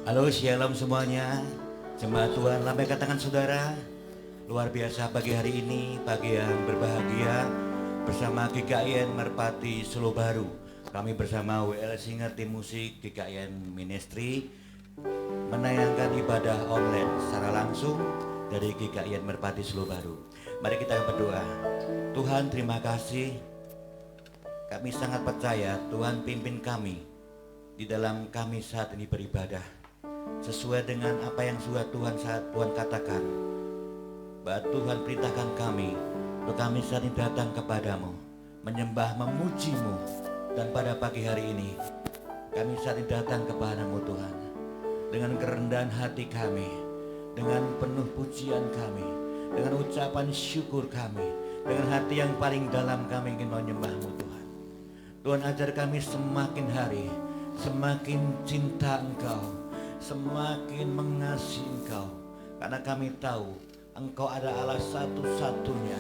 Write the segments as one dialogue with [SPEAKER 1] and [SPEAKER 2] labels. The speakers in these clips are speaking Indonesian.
[SPEAKER 1] Halo, shalom semuanya. Jemaat Tuhan, lambaikan tangan saudara. Luar biasa pagi hari ini, pagi yang berbahagia bersama GKIN Merpati Solo Baru. Kami bersama WL Singer tim musik GKIN Ministry menayangkan ibadah online secara langsung dari GKIN Merpati Solo Baru. Mari kita berdoa. Tuhan, terima kasih. Kami sangat percaya Tuhan pimpin kami di dalam kami saat ini beribadah sesuai dengan apa yang sudah Tuhan katakan, bahwa Tuhan perintahkan kami untuk kami saat ini datang kepadamu, menyembah, memujimu. Dan pada pagi hari ini kami saat ini datang kepadamu Tuhan, dengan kerendahan hati kami, dengan penuh pujian kami, dengan ucapan syukur kami, dengan hati yang paling dalam kami ingin menyembahmu Tuhan. Tuhan, ajar kami semakin hari semakin cinta Engkau, semakin mengasihi Engkau, karena kami tahu Engkau ada Allah satu-satunya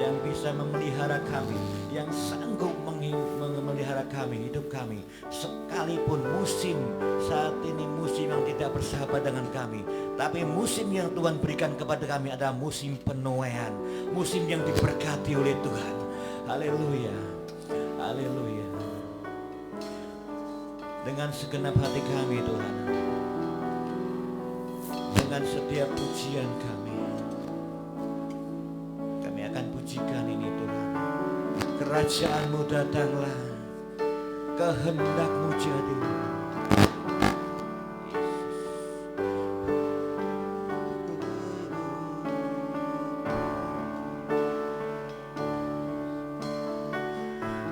[SPEAKER 1] yang bisa memelihara kami, yang sanggup memelihara kami, hidup kami, sekalipun musim saat ini musim yang tidak bersahabat dengan kami, tapi musim yang Tuhan berikan kepada kami adalah musim penuaian, musim yang diberkati oleh Tuhan. Haleluya, haleluya. Dengan segenap hati kami Tuhan, dengan setiap pujian kami akan pujikan ini Tuhan. Kerajaan-Mu datanglah, kehendak-Mu jadilah.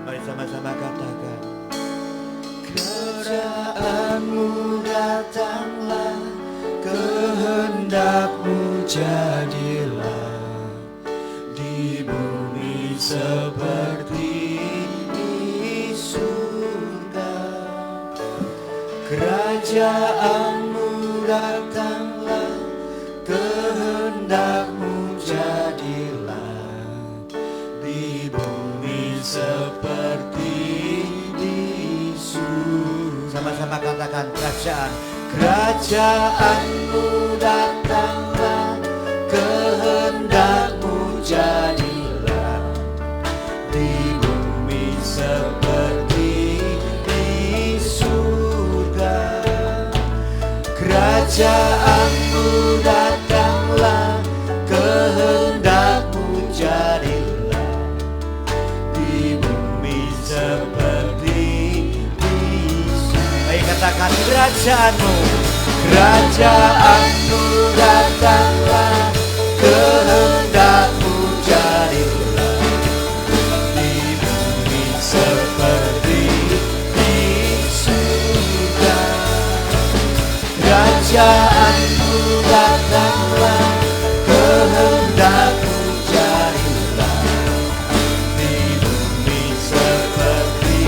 [SPEAKER 1] Mari sama-sama katakan,
[SPEAKER 2] kerajaan-Mu datanglah, kehendak-Mu jadilah, di bumi seperti di surga. Kerajaan-Mu datanglah, kehendak-Mu jadilah, di bumi seperti di surga.
[SPEAKER 1] sama-sama katakan,
[SPEAKER 2] Kerajaan-Mu datanglah, kehendak-Mu jadilah, di bumi seperti di surga. Kerajaan-Mu datanglah, kehendak-Mu jadilah, di bumi seperti di surga.
[SPEAKER 1] ayo katakan, kerajaan-Mu.
[SPEAKER 2] Kerajaan-Mu datanglah, kehendak-Mu jadilah, di bumi seperti di surga. Kerajaan-Mu datanglah, kehendak-Mu jadilah, di bumi seperti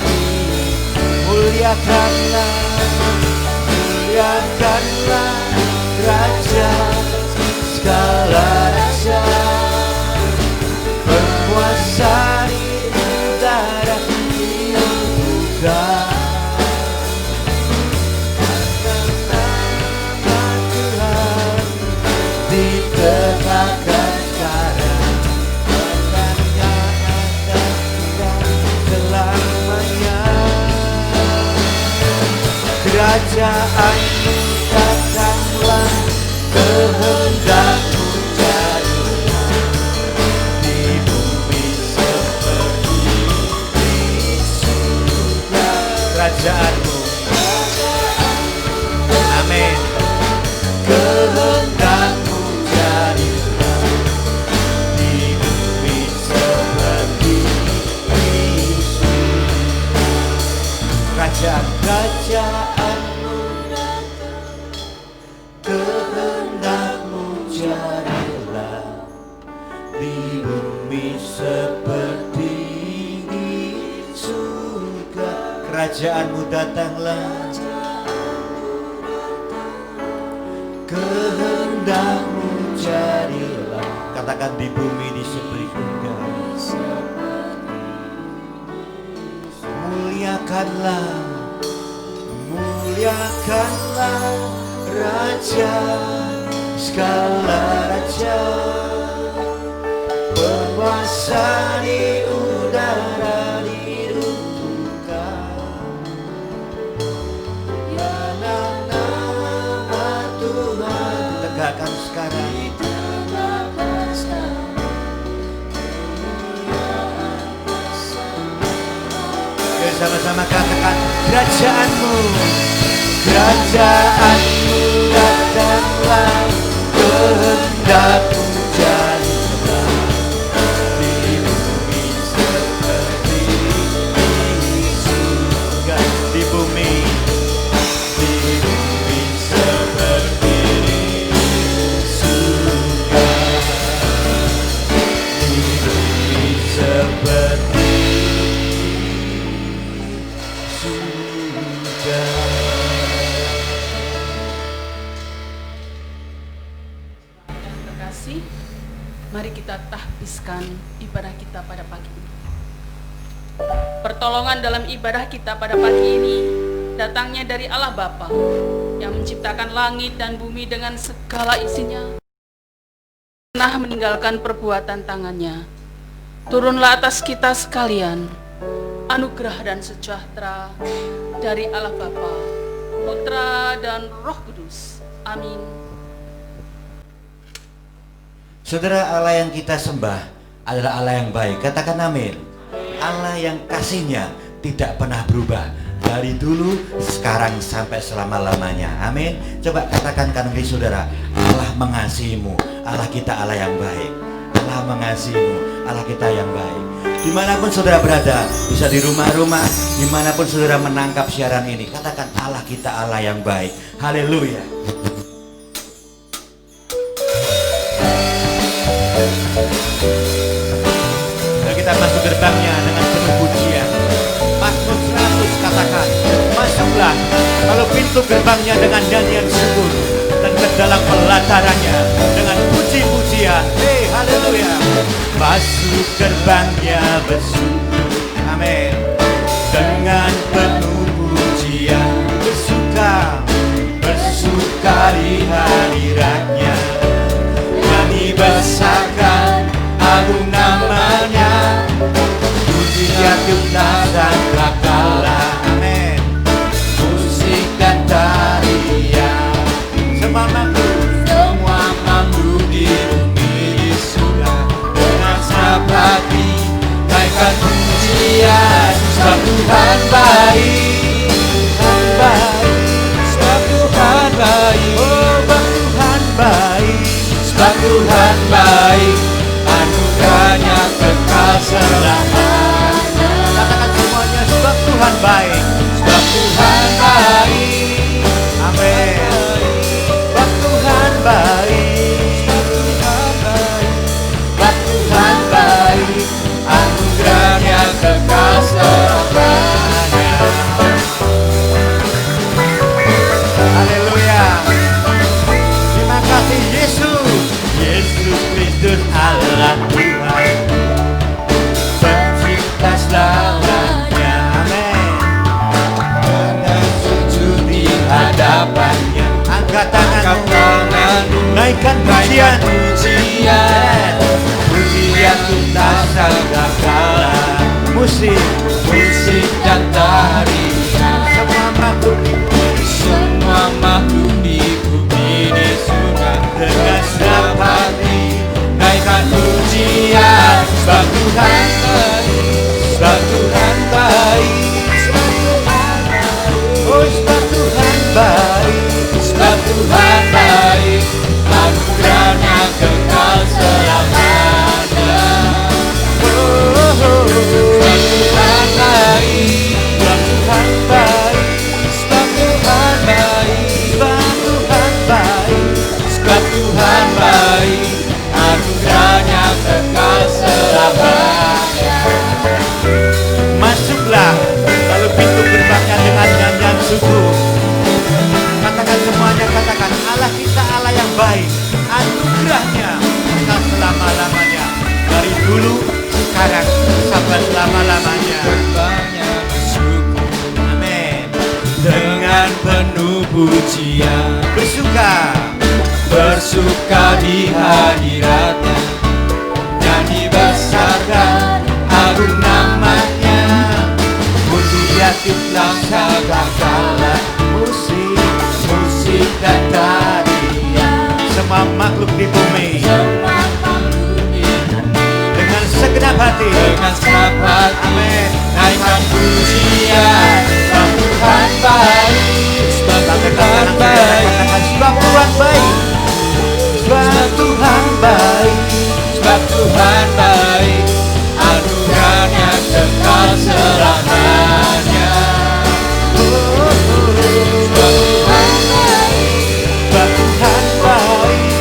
[SPEAKER 2] di surga. Muliakanlah, muliakanlah Raja segala raja, penguasa di udara di surga. Nama Tuhan ditegakkan sekarang, berkata dan selamanya. Kerajaan-Mu datanglah, kehendak-Mu jadilah, di bumi seperti di surga.
[SPEAKER 1] Kerajaan-Mu, amin.
[SPEAKER 2] Kehendak-Mu jadilah, di bumi seperti di surga. Kerajaan-Mu datang, kehendak-Mu jadilah, di bumi seperti di surga.
[SPEAKER 1] Kerajaan-Mu datanglah,
[SPEAKER 2] kehendak-Mu jadilah,
[SPEAKER 1] katakan, di bumi di seperti surga.
[SPEAKER 2] muliakanlah, muliakanlah muliakanlah Raja segala raja, penguasa di udara di dunia. Ya nama Tuhan
[SPEAKER 1] Tegakkan sekarang. Oke, sama-sama katakan kerajaanmu.
[SPEAKER 2] Kerajaanmu datanglah, kehendakmu jadilah di bumi seperti di surga.
[SPEAKER 1] Di bumi
[SPEAKER 2] Seperti di surga, di bumi seperti surga.
[SPEAKER 3] Terkasih, mari kita tahbiskan ibadah kita pada pagi ini. Pertolongan dalam ibadah kita pada pagi ini datangnya dari Allah Bapa yang menciptakan langit dan bumi dengan segala isinya, pernah meninggalkan perbuatan tangannya. Turunlah atas kita sekalian anugerah dan sejahtera dari Allah Bapa, Putra dan Roh Kudus. Amin.
[SPEAKER 1] Saudara, Allah yang kita sembah adalah Allah yang baik. Katakan amin. Allah yang kasihnya tidak pernah berubah dari dulu, sekarang sampai selama-lamanya. Amin. Coba katakan kanan kiri saudara, Allah mengasihimu. Allah kita Allah yang baik. Allah mengasihimu. Allah kita yang baik. Dimanapun saudara berada, bisa di rumah-rumah, dimanapun saudara menangkap siaran ini, katakan Allah kita Allah yang baik. Haleluya. Kita masuk gerbangnya dengan penuh pujian. Mazmur 100 katakan, masuklah kalau pintu gerbangnya dengan nyanyian syukur, dan ke dalam pelatarannya dengan puji-pujian. Hei, haleluya. Masuk gerbangnya bersyukur, amin, dengan penuh pujian, bersuka di hadiratnya, nyanyi besarkan agung namanya, pujian tuntas dan kalah, amin, musik dan tarian, semua makhluk di bumi di surga, dengan senang hati naikkan pujian, sebab Tuhan baik, sebab Tuhan baik, oh Tuhan baik, sebab Tuhan baik, anugerahnya kekal selamanya. Katakan semuanya, sebab Tuhan baik, sebab Tuhan baik, amin, sebab Tuhan baik, sebab Tuhan baik, anugerahnya kekal selamanya. Haleluya. Terima kasih Yesus, Yesus Kristus Allah Tuhan, pencipta selamanya, amin. Dengan sujud di hadapannya, angkat tanganmu, naikkan pujian, pujian tuntas segala kala, musik dan tarian, semua makhluk di bumi di surga, dengan senang hati naikkan pujian, sebab Tuhan baik, sebab Tuhan baik, oh sebab Tuhan baik, sebab Tuhan baik, anugerahnya kekal selamanya. Sebab Tuhan baik, sebab Tuhan baik, sebab Tuhan baik,
[SPEAKER 2] pujian, bersuka di hadiratnya, nyanyi besarkan agung namanya. Untuk yakinlah segala musik dan tarian,
[SPEAKER 1] semua makhluk di bumi dengan segenap hati,
[SPEAKER 2] amin, naikkan pujian. Sebab Tuhan baik, sebab Tuhan baik,
[SPEAKER 1] sebab Tuhan baik, sebab Tuhan baik,
[SPEAKER 2] sebab Tuhan baik, anugerahnya kekal selamanya. Sebab Tuhan baik,
[SPEAKER 1] sebab Tuhan baik,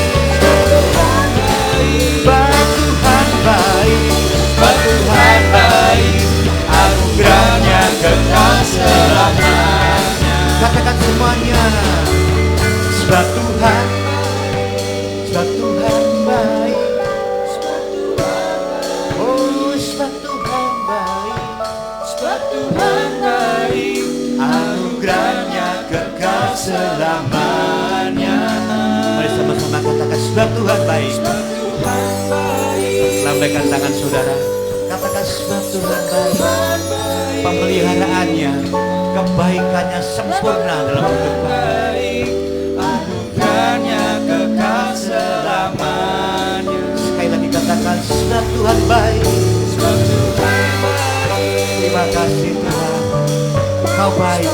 [SPEAKER 1] sebab Tuhan baik,
[SPEAKER 2] sebab Tuhan baik, anugerahnya kekal selamanya.
[SPEAKER 1] katakan semuanya. Sebab Tuhan, sebab Tuhan baik, oh sebab Tuhan baik,
[SPEAKER 2] Sebab Tuhan baik, anugerahnya kekal selamanya.
[SPEAKER 1] mari sama-sama katakan sebab Tuhan baik.
[SPEAKER 2] Sebab Tuhan baik,
[SPEAKER 1] Lambaikan tangan saudara, katakan sebab Tuhan baik.
[SPEAKER 2] Tuhan baik,
[SPEAKER 1] Pemeliharaannya, kebaikannya sempurna dalam hidup kami.
[SPEAKER 2] baik, anugerahnya kekal selamanya.
[SPEAKER 1] Sekali lagi katakan sebab Tuhan baik.
[SPEAKER 2] Sebab Tuhan baik,
[SPEAKER 1] Terima kasih Tuhan, Kau baik.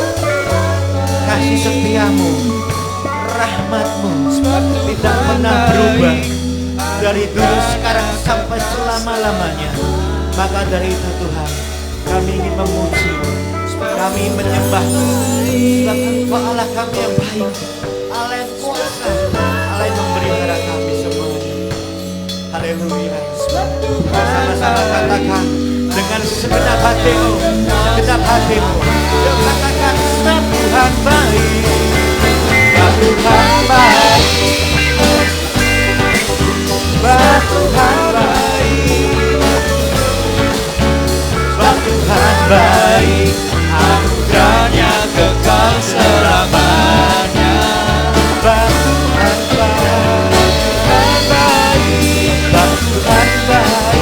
[SPEAKER 1] Kasih setiamu, rahmatmu
[SPEAKER 2] sebab
[SPEAKER 1] tidak
[SPEAKER 2] Tuhan
[SPEAKER 1] pernah berubah
[SPEAKER 2] baik,
[SPEAKER 1] dari dulu sekarang sampai selama-lamanya. Maka dari itu Tuhan, kami ingin memuji, kami menyembah, sebab Engkau Allah kami yang baik, Allah yang kuasa, Allah yang memelihara kami semuanya. Haleluya.
[SPEAKER 2] sebab Tuhan
[SPEAKER 1] Bersama-sama katakan dengan segenap hatimu, segenap hatimu. Yuk katakan sebab Tuhan baik, sebab Tuhan baik, sebab Tuhan baik, sebab Tuhan baik,
[SPEAKER 2] anugerahnya kekal selamanya.
[SPEAKER 1] sebab Tuhan baik,
[SPEAKER 2] Tuhan baik,
[SPEAKER 1] sebab Tuhan baik,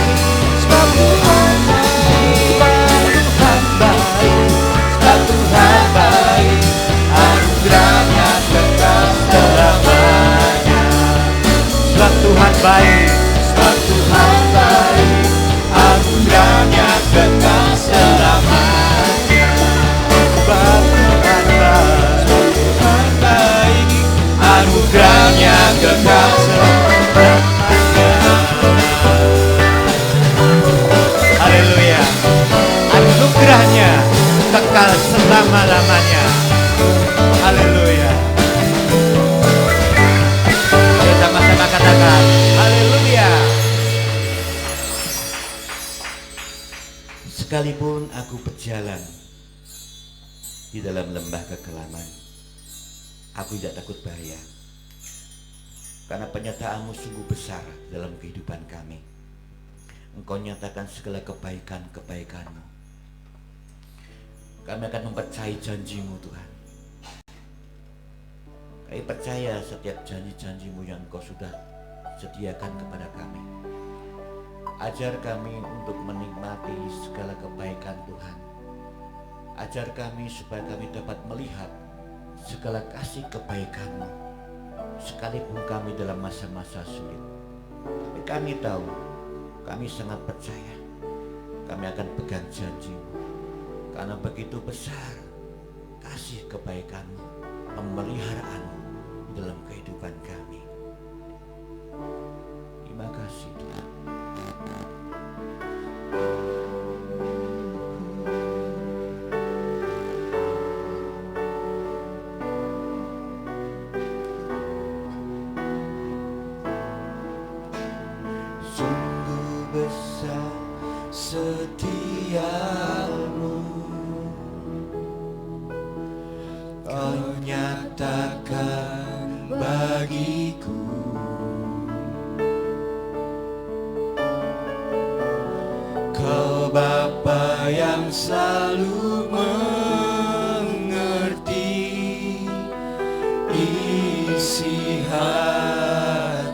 [SPEAKER 2] sebab Tuhan baik,
[SPEAKER 1] sebab Tuhan baik,
[SPEAKER 2] sebab Tuhan baik, anugerahnya kekal selamanya.
[SPEAKER 1] sebab Tuhan baik.
[SPEAKER 2] Sebab Tuhan baik, anugerahnya kekal selamanya.
[SPEAKER 1] Sebab Tuhan baik,
[SPEAKER 2] Tuhan baik, anugerahnya kekal selamanya.
[SPEAKER 1] haleluya. Anugerahnya kekal selama-lamanya. Haleluya. Kita sama-sama katakan haleluya. Sekalipun aku berjalan di dalam lembah kekelaman, aku tidak takut bahaya, karena penyertaanmu sungguh besar dalam kehidupan kami. Engkau nyatakan segala kebaikan-kebaikanmu. Kami akan mempercayai janjimu Tuhan. Kami percaya setiap janji-janjimu yang Engkau sudah sediakan kepada kami. Ajar kami untuk menikmati segala kebaikan Tuhan. Ajar kami supaya kami dapat melihat segala kasih kebaikan-Mu, sekalipun kami dalam masa-masa sulit. Tapi kami tahu, kami sangat percaya, kami akan pegang janji-Mu, karena begitu besar kasih kebaikan-Mu, pemeliharaan-Mu dalam kehidupan kami. Terima kasih Tuhan. Sungguh besar setiamu, Kau nyatakan bagiku. Kau Bapa yang selalu mengerti
[SPEAKER 2] isi hatiku.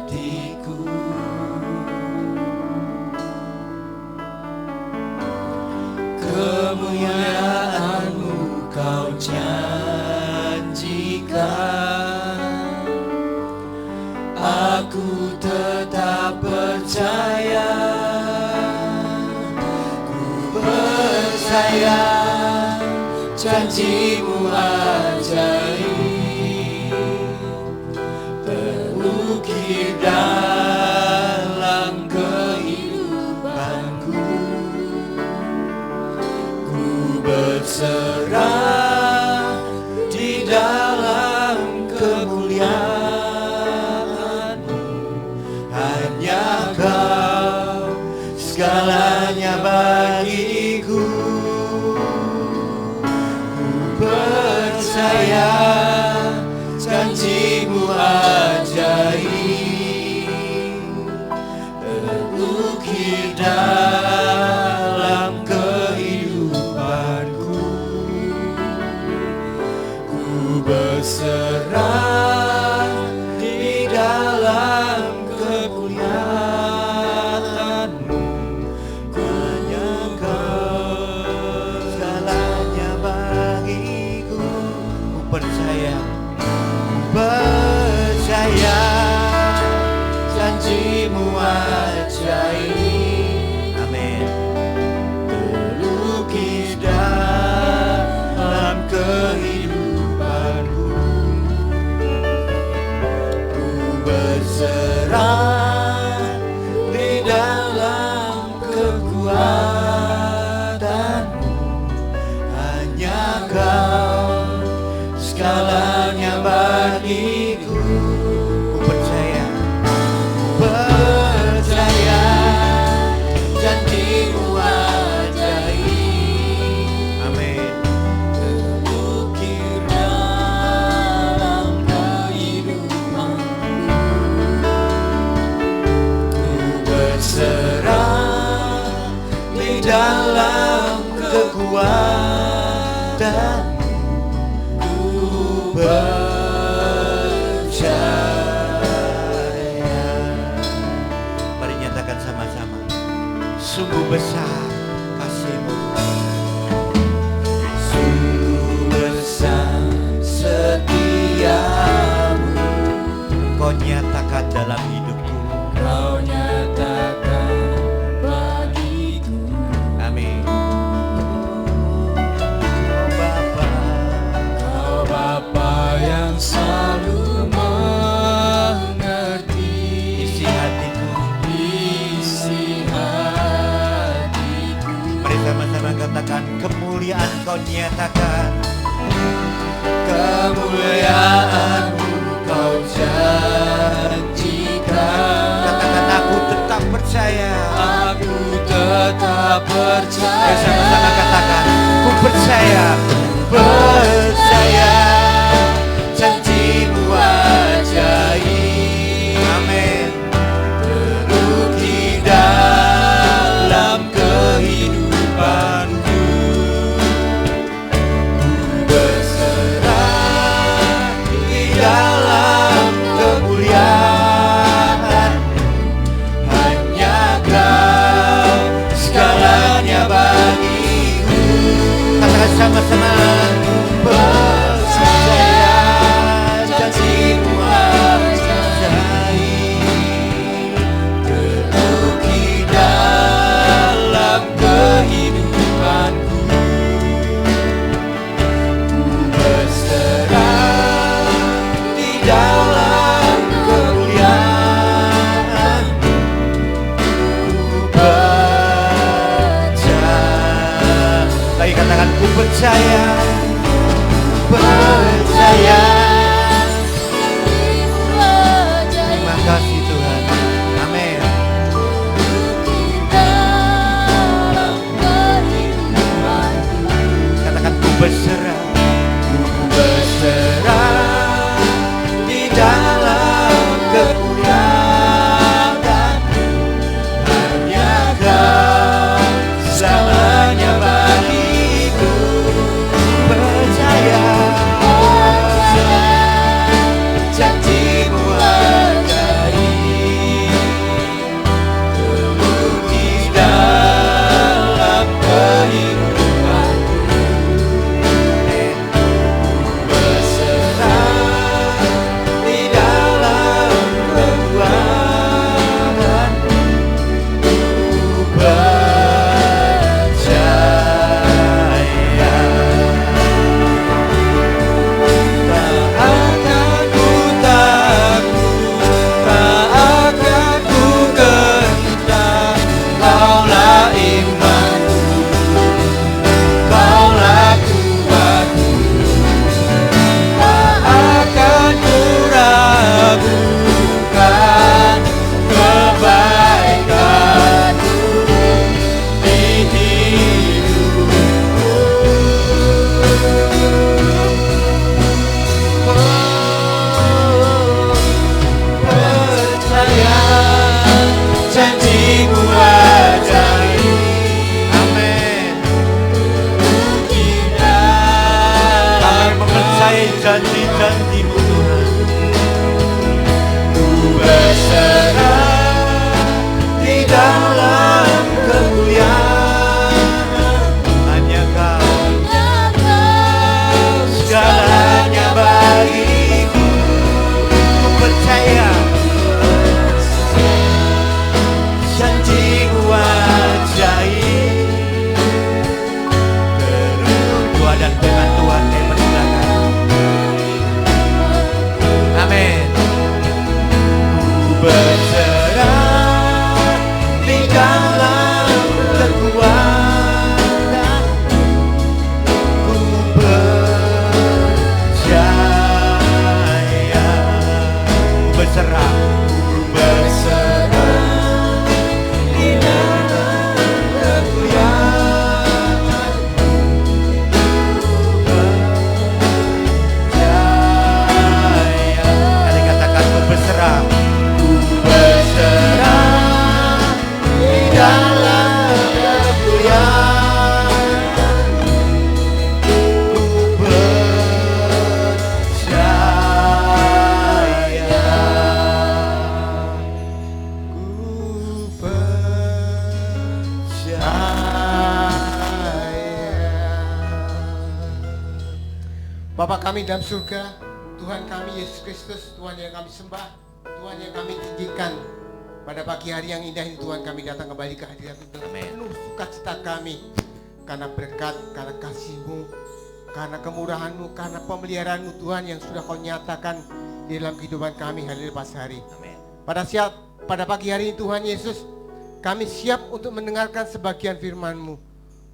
[SPEAKER 2] Kemuliaan-Mu Kau janjikan, aku tetap percaya. Ku percaya janji-Mu ajaib, terukir dalam kehidupanku. Ku berserah di dalam kemuliaan-Mu. Hanya Kau segalanya bagiku. Ku percaya janji-Mu ajaib, terukir dalam kehidupanku. Ku berserah di dalam kemuliaan-Mu. Hanya Kau segalanya bagiku.
[SPEAKER 1] Ku percaya,
[SPEAKER 2] Percaya janji-Mu ajaib,
[SPEAKER 1] amin.
[SPEAKER 2] terukir dalam kehidupanku. Ku berserah di dalam kekuatan-Mu. Hanya Kau segalanya bagiku.
[SPEAKER 1] Ku percaya,
[SPEAKER 2] Percaya janji-Mu ajaib,
[SPEAKER 1] amin.
[SPEAKER 2] terukir dalam kehidupanku. Ku berserah di dalam kekuatan-Mu. Ku percaya.
[SPEAKER 1] Mari nyatakan sama-sama, sungguh besar kasih-Mu,
[SPEAKER 2] Sungguh besar setiamu,
[SPEAKER 1] Kau nyatakan dalam hidupku.
[SPEAKER 2] Kau nyatakan bagiku.
[SPEAKER 1] Amin.
[SPEAKER 2] Kau Bapa yang selalu mengerti
[SPEAKER 1] Isi hatiku.
[SPEAKER 2] isi hatiku.
[SPEAKER 1] Mari sama-sama katakan, kemuliaan Kau nyatakan.
[SPEAKER 2] Kemuliaan-Mu Kau janjikan,
[SPEAKER 1] Katakan, aku tetap percaya.
[SPEAKER 2] aku tetap percaya.
[SPEAKER 1] Mari sama-sama katakan, ku percaya.
[SPEAKER 2] Percaya janji-Mu ajaib,
[SPEAKER 1] Amin.
[SPEAKER 2] terukir dalam kehidupanku. Ku berserah di dalam kemuliaan-Mu. Hanya Kau segalanya bagiku.
[SPEAKER 1] Katakan sama-sama,
[SPEAKER 2] Percaya janji-Mu ajaib, terukir dalam kehidupanku. Ku berserah di dalam kemuliaan-Mu. Ku percaya.
[SPEAKER 1] lagi katakan, ku percaya.
[SPEAKER 2] Percaya.
[SPEAKER 1] Terima kasih Tuhan. Amin. Katakan, ku berserah.
[SPEAKER 2] Berserah di dalam kemuliaan-Mu. Hanya Kau selamanya bagiku.
[SPEAKER 1] janji-Mu Tuhan.
[SPEAKER 2] Ku berserah di dalam kemuliaan.
[SPEAKER 1] Hanya Kau
[SPEAKER 2] Segalanya bagiku.
[SPEAKER 1] ku percaya.
[SPEAKER 2] Janji-Mu ajaib.
[SPEAKER 1] Doa dan firman Tuhan kami persilakan. Amin.
[SPEAKER 2] Ku berserah di dalam kekuatan. Ku percaya.
[SPEAKER 1] Ku berserah.
[SPEAKER 2] Ku berserah di dalam kemuliaan. Ku percaya.
[SPEAKER 1] Kali katakan ku berserah.
[SPEAKER 2] Ku berserah di dalam kemuliaan. Ku percaya. Ku percaya.
[SPEAKER 4] Bapa kami dalam surga, Tuhan kami Yesus Kristus, Tuhan yang kami sembah, Tuhan yang kami tinggikan. Pada pagi hari yang indah ini Tuhan kami datang kembali ke hadirat-Mu dengan
[SPEAKER 1] Amin.
[SPEAKER 4] penuh sukacita kami. Karena berkat, karena kasih-Mu, karena kemurahan-Mu, karena pemeliharaan-Mu Tuhan yang sudah Kau nyatakan di dalam kehidupan kami hari lepas hari.
[SPEAKER 1] Amin.
[SPEAKER 4] Pada pagi hari ini Tuhan Yesus, kami siap untuk mendengarkan sebagian firman-Mu.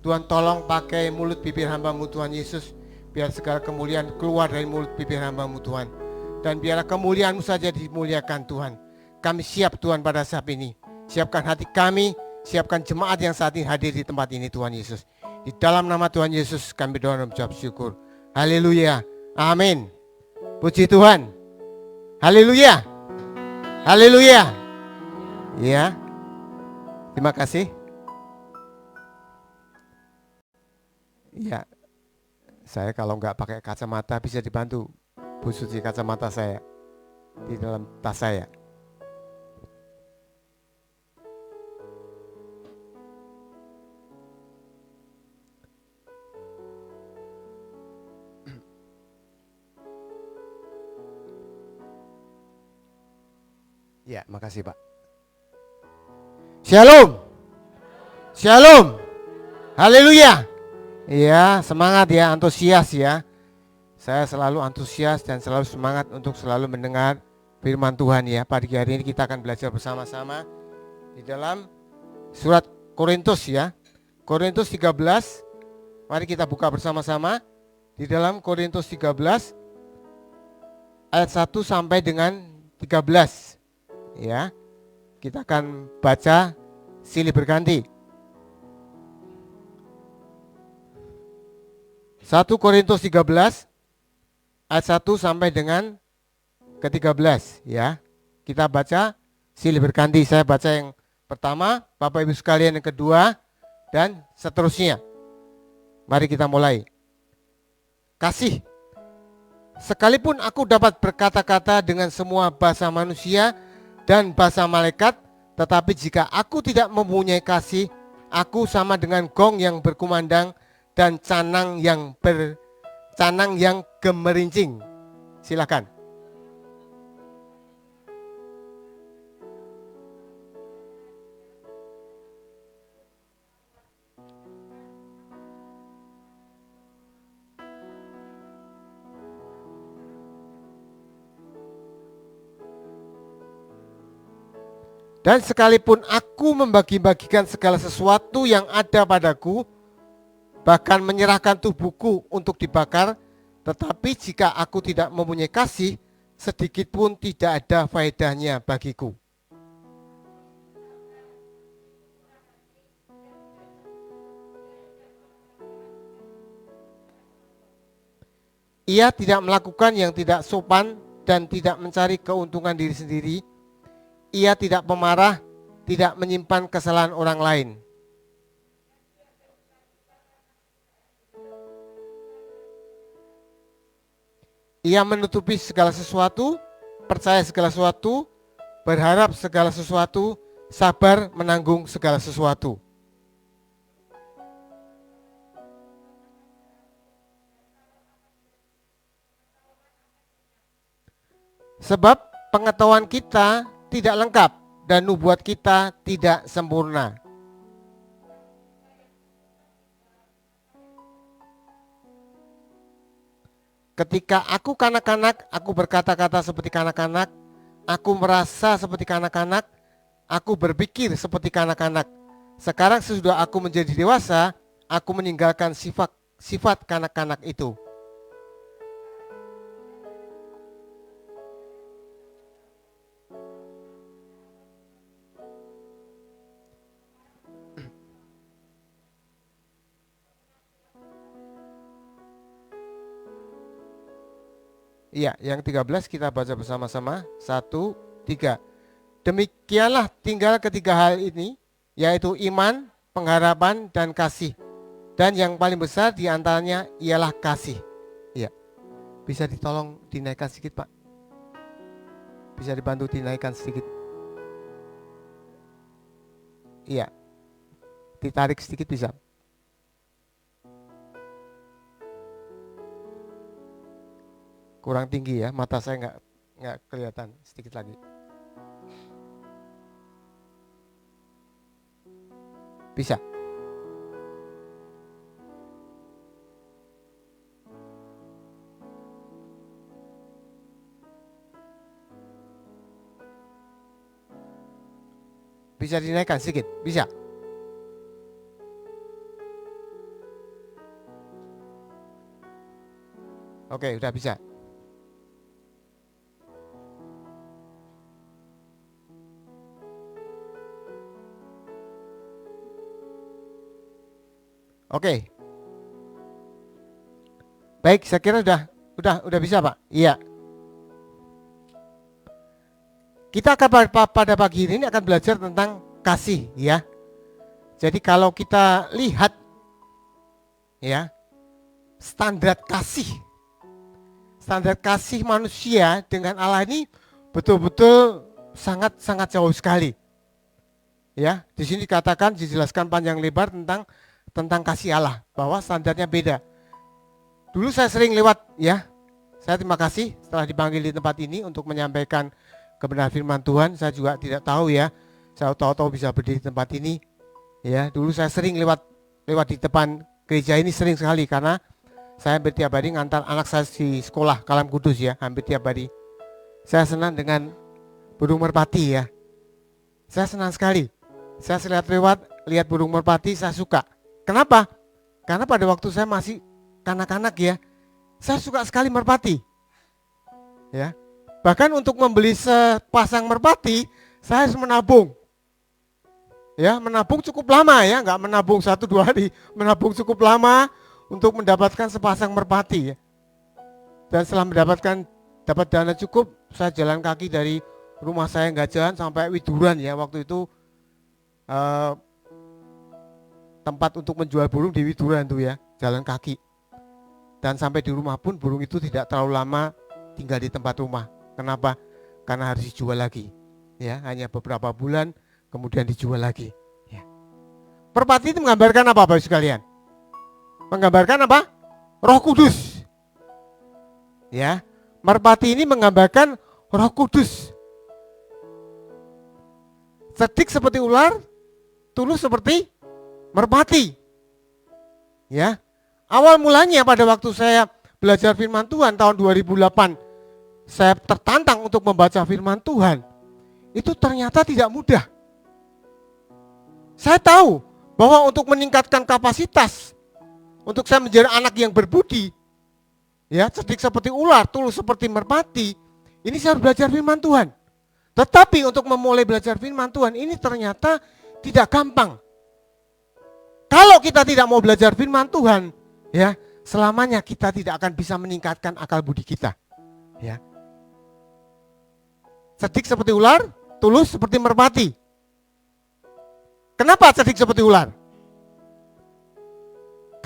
[SPEAKER 4] Tuhan tolong pakai mulut bibir hamba-Mu Tuhan Yesus, biar segala kemuliaan keluar dari mulut bibir hamba-Mu Tuhan. Dan biarlah kemuliaan-Mu saja dimuliakan Tuhan. Kami siap Tuhan pada saat ini. Siapkan hati kami, siapkan jemaat yang saat ini hadir di tempat ini Tuhan Yesus. Di dalam nama Tuhan Yesus kami doa dan mengucap syukur. Haleluya. Amin. Puji Tuhan. Haleluya. Haleluya. Ya. Terima kasih. Ya. Saya kalau nggak pakai kacamata bisa dibantu Bu Suci kacamata saya di dalam tas saya. Ya, makasih Pak. Shalom. Shalom. Haleluya. Iya, semangat ya, antusias ya. Saya selalu antusias dan selalu semangat untuk selalu mendengar firman Tuhan ya. Pagi hari ini kita akan belajar bersama-sama di dalam surat Korintus ya. Korintus 13. Mari kita buka bersama-sama di dalam Korintus 13 ayat 1 sampai dengan 13. Ya. Kita akan baca silih berganti. 1 Korintus 13 ayat 1 sampai dengan ke-13 ya. Kita baca silih berganti. Saya baca yang pertama, Bapak Ibu sekalian yang kedua, dan seterusnya. Mari kita mulai. Kasih. Sekalipun aku dapat berkata-kata dengan semua bahasa manusia dan bahasa malaikat, tetapi jika aku tidak mempunyai kasih, aku sama dengan gong yang berkumandang dan canang yang gemerincing. Silakan. Dan sekalipun aku membagi-bagikan segala sesuatu yang ada padaku, bahkan menyerahkan tubuhku untuk dibakar, tetapi jika aku tidak mempunyai kasih, sedikit pun tidak ada faedahnya bagiku. Ia tidak melakukan yang tidak sopan dan tidak mencari keuntungan diri sendiri. Ia tidak pemarah, tidak menyimpan kesalahan orang lain. Ia menutupi segala sesuatu, percaya segala sesuatu, berharap segala sesuatu, sabar menanggung segala sesuatu. Sebab pengetahuan kita tidak lengkap dan nubuat kita tidak sempurna. Ketika aku kanak-kanak, aku berkata-kata seperti kanak-kanak, aku merasa seperti kanak-kanak, aku berpikir seperti kanak-kanak. Sekarang sesudah aku menjadi dewasa, aku meninggalkan sifat kanak-kanak itu. Iya, yang 13 kita baca bersama-sama. 1, 3. Demikianlah tinggal ketiga hal ini, yaitu iman, pengharapan, dan kasih. Dan yang paling besar di antaranya ialah kasih. Iya. Bisa ditolong dinaikkan sedikit, Pak? Bisa dibantu dinaikkan sedikit? Iya. Ditarik sedikit bisa. Kurang tinggi ya, mata saya nggak kelihatan, sedikit lagi. Bisa. Bisa dinaikkan sedikit, bisa. Oke, udah bisa. Oke. Baik, saya kira udah bisa, Pak. Iya. Kita akan pada pagi ini akan belajar tentang kasih, ya. Jadi kalau kita lihat ya, standar kasih manusia dengan Allah ini betul-betul sangat jauh sekali. Ya, di sini dikatakan, dijelaskan panjang lebar tentang kasih Allah, bahwa standarnya beda. Dulu saya sering lewat, ya. Saya terima kasih setelah dipanggil di tempat ini untuk menyampaikan kebenaran firman Tuhan. Saya juga tidak tahu ya, saya tahu-tahu bisa berdiri di tempat ini. Ya, dulu saya sering lewat di depan gereja ini sering sekali, karena saya hampir tiap hari ngantar anak saya di sekolah Kalam Kudus ya, hampir tiap hari. Saya senang dengan burung merpati ya. Saya senang sekali. Saya lihat burung merpati, saya suka. Kenapa? Karena pada waktu saya masih kanak-kanak ya, saya suka sekali merpati. Ya. Bahkan untuk membeli sepasang merpati, saya harus menabung. Ya, menabung cukup lama ya, nggak menabung 1-2 hari, menabung cukup lama untuk mendapatkan sepasang merpati ya. Dan setelah dapat dana cukup, saya jalan kaki dari rumah saya Gajahan sampai Widuran ya, waktu itu tempat untuk menjual burung di Widuran tuh ya, jalan kaki. Dan sampai di rumah pun burung itu tidak terlalu lama tinggal di tempat rumah. Kenapa? Karena harus dijual lagi. Ya, hanya beberapa bulan kemudian dijual lagi. Ya. Merpati itu menggambarkan apa, Bapak sekalian? Menggambarkan apa? Roh Kudus. Ya, merpati ini menggambarkan Roh Kudus. Cerdik seperti ular, tulus seperti merpati. Ya. Awal mulanya pada waktu saya belajar firman Tuhan tahun 2008, saya tertantang untuk membaca firman Tuhan. Itu ternyata tidak mudah. Saya tahu bahwa untuk meningkatkan kapasitas, untuk saya menjadi anak yang berbudi, ya, cerdik seperti ular, tulus seperti merpati, ini saya harus belajar firman Tuhan. Tetapi untuk memulai belajar firman Tuhan ini ternyata tidak gampang. Kalau kita tidak mau belajar firman Tuhan, ya, selamanya kita tidak akan bisa meningkatkan akal budi kita. Ya. Cerdik seperti ular, tulus seperti merpati. Kenapa cerdik seperti ular?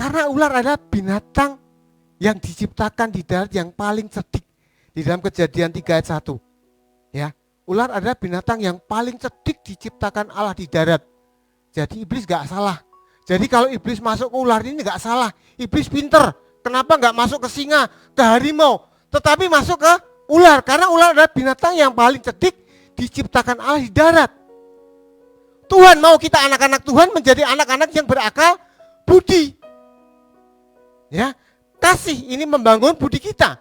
[SPEAKER 4] Karena ular adalah binatang yang diciptakan di darat yang paling cerdik. Di dalam Kejadian 3 ayat 1. Ya, ular adalah binatang yang paling cerdik diciptakan Allah di darat. Jadi iblis gak salah. Jadi kalau iblis masuk ke ular ini gak salah. Iblis pinter. Kenapa gak masuk ke singa, ke harimau, tetapi masuk ke ular? Karena ular adalah binatang yang paling cerdik diciptakan Allah di darat. Tuhan mau kita anak-anak Tuhan menjadi anak-anak yang berakal budi. Ya, kasih ini membangun budi kita.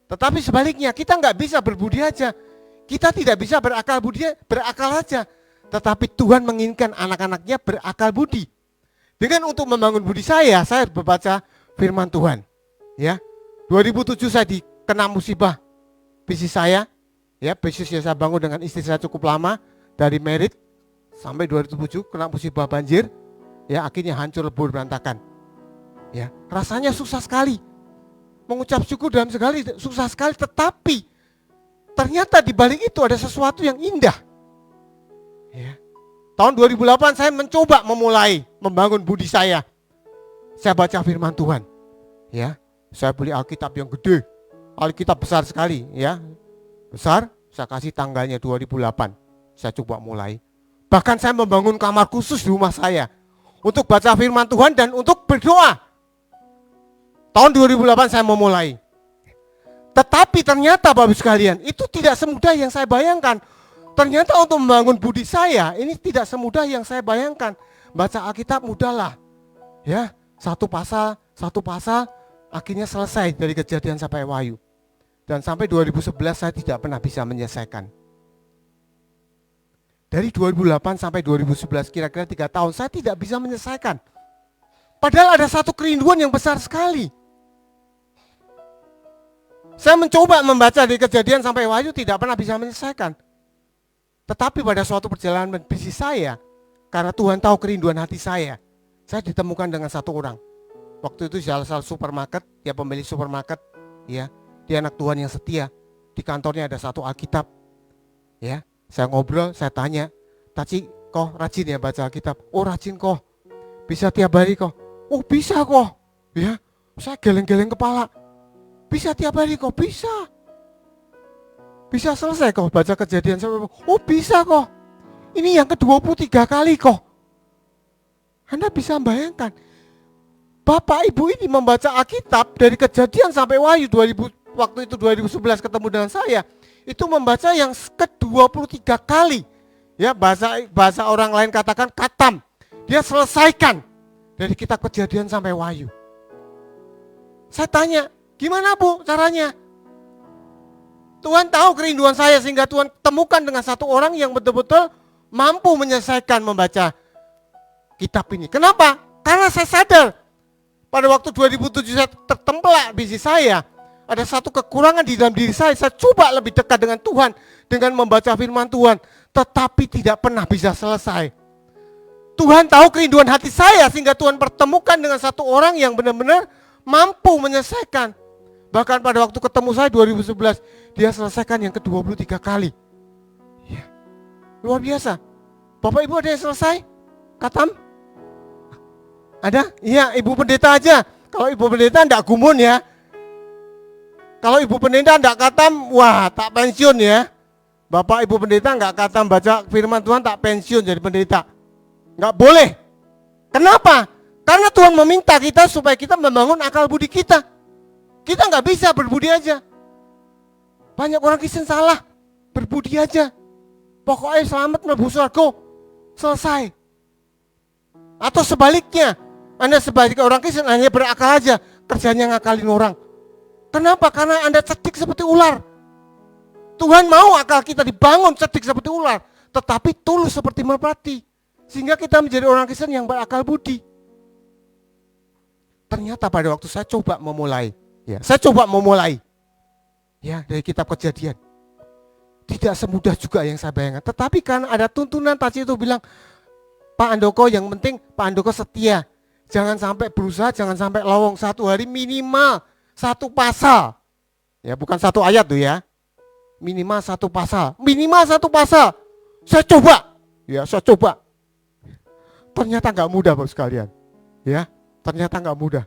[SPEAKER 4] Tetapi sebaliknya kita nggak bisa berbudi aja. Kita tidak bisa berakal aja. Tetapi Tuhan menginginkan anak-anaknya berakal budi. Dengan untuk membangun budi saya berbaca firman Tuhan. Ya, 2007 saya dikena musibah bisnis saya. Ya, bisnis yang saya bangun dengan istri saya cukup lama, dari merit sampai 2007 kena musibah banjir. Ya, akhirnya hancur lebur berantakan. Ya, rasanya susah sekali. Mengucap syukur dalam segala susah sekali, tetapi ternyata di balik itu ada sesuatu yang indah. Ya. Tahun 2008 saya mencoba memulai membangun budi saya. Saya baca firman Tuhan. Ya, saya beli Alkitab yang gede. Alkitab besar sekali, ya. Besar, saya kasih tanggalnya 2008. Saya coba mulai. Bahkan saya membangun kamar khusus di rumah saya untuk baca firman Tuhan dan untuk berdoa. Tahun 2008 saya memulai. Tetapi ternyata Bapak sekalian, itu tidak semudah yang saya bayangkan. Ternyata untuk membangun budi saya, ini tidak semudah yang saya bayangkan. Baca Alkitab mudahlah. Ya, satu pasal, akhirnya selesai dari Kejadian sampai Wahyu. Dan sampai 2011 saya tidak pernah bisa menyelesaikan. Dari 2008 sampai 2011, kira-kira 3 tahun, saya tidak bisa menyelesaikan. Padahal ada satu kerinduan yang besar sekali. Saya mencoba membaca dari Kejadian sampai Wahyu, tidak pernah bisa menyelesaikan. Tetapi pada suatu perjalanan bisnis saya, karena Tuhan tahu kerinduan hati saya ditemukan dengan satu orang. Waktu itu salah satu supermarket, dia pemilik supermarket, ya, dia anak Tuhan yang setia. Di kantornya ada satu Alkitab. Ya, saya ngobrol, saya tanya, "Taci, kok rajin ya baca Alkitab?" "Oh, rajin kok. Bisa tiap hari kok." "Oh, bisa kok." Ya, saya geleng-geleng kepala. "Bisa tiap hari kok?" "Bisa." "Bisa selesai kok baca Kejadian sampai?" "Oh, bisa kok. Ini yang ke-23 kali kok." Anda bisa bayangkan, Bapak Ibu ini membaca Alkitab dari Kejadian sampai Wahyu 2000, waktu itu 2011 ketemu dengan saya, itu membaca yang ke-23 kali. Ya, bahasa orang lain katakan katam. Dia selesaikan dari kitab Kejadian sampai Wahyu. Saya tanya, "Gimana Bu caranya?" Tuhan tahu kerinduan saya sehingga Tuhan temukan dengan satu orang yang betul-betul mampu menyelesaikan membaca kitab ini. Kenapa? Karena saya sadar pada waktu 2007 saya tertempelak bisnis saya, ada satu kekurangan di dalam diri saya. Saya coba lebih dekat dengan Tuhan dengan membaca firman Tuhan, tetapi tidak pernah bisa selesai. Tuhan tahu kerinduan hati saya sehingga Tuhan pertemukan dengan satu orang yang benar-benar mampu menyelesaikan. Bahkan pada waktu ketemu saya 2011, dia selesaikan yang ke-23 kali. Ya, luar biasa. Bapak Ibu ada yang selesai? Katam? Ada? Iya, Ibu Pendeta aja. Kalau Ibu Pendeta enggak gumun ya. Kalau Ibu Pendeta enggak katam, wah tak pensiun ya. Bapak Ibu Pendeta enggak katam baca firman Tuhan, tak pensiun jadi pendeta. Enggak boleh. Kenapa? Karena Tuhan meminta kita supaya kita membangun akal budi kita. Kita enggak bisa berbudi aja. Banyak orang Kristen salah, berbudi aja. Pokoknya selamat mlebu surga. Selesai. Atau sebaliknya, Anda sebagai orang Kristen hanya berakal aja, kerjanya ngakalin orang. Kenapa? Karena Anda cerdik seperti ular. Tuhan mau akal kita dibangun cerdik seperti ular, tetapi tulus seperti merpati, sehingga kita menjadi orang Kristen yang berakal budi. Ternyata pada waktu saya coba memulai, ya dari kitab Kejadian, tidak semudah juga yang saya bayangkan. Tetapi karena ada tuntunan tadi itu bilang, "Pak Andoko, yang penting Pak Andoko setia. Jangan sampai berusaha, jangan sampai lowong, satu hari minimal 1 pasal." Ya, bukan 1 ayat tuh ya. Minimal 1 pasal. Minimal 1 pasal. Saya coba. Ya, saya coba. Ternyata enggak mudah Bapak sekalian. Ya, ternyata enggak mudah.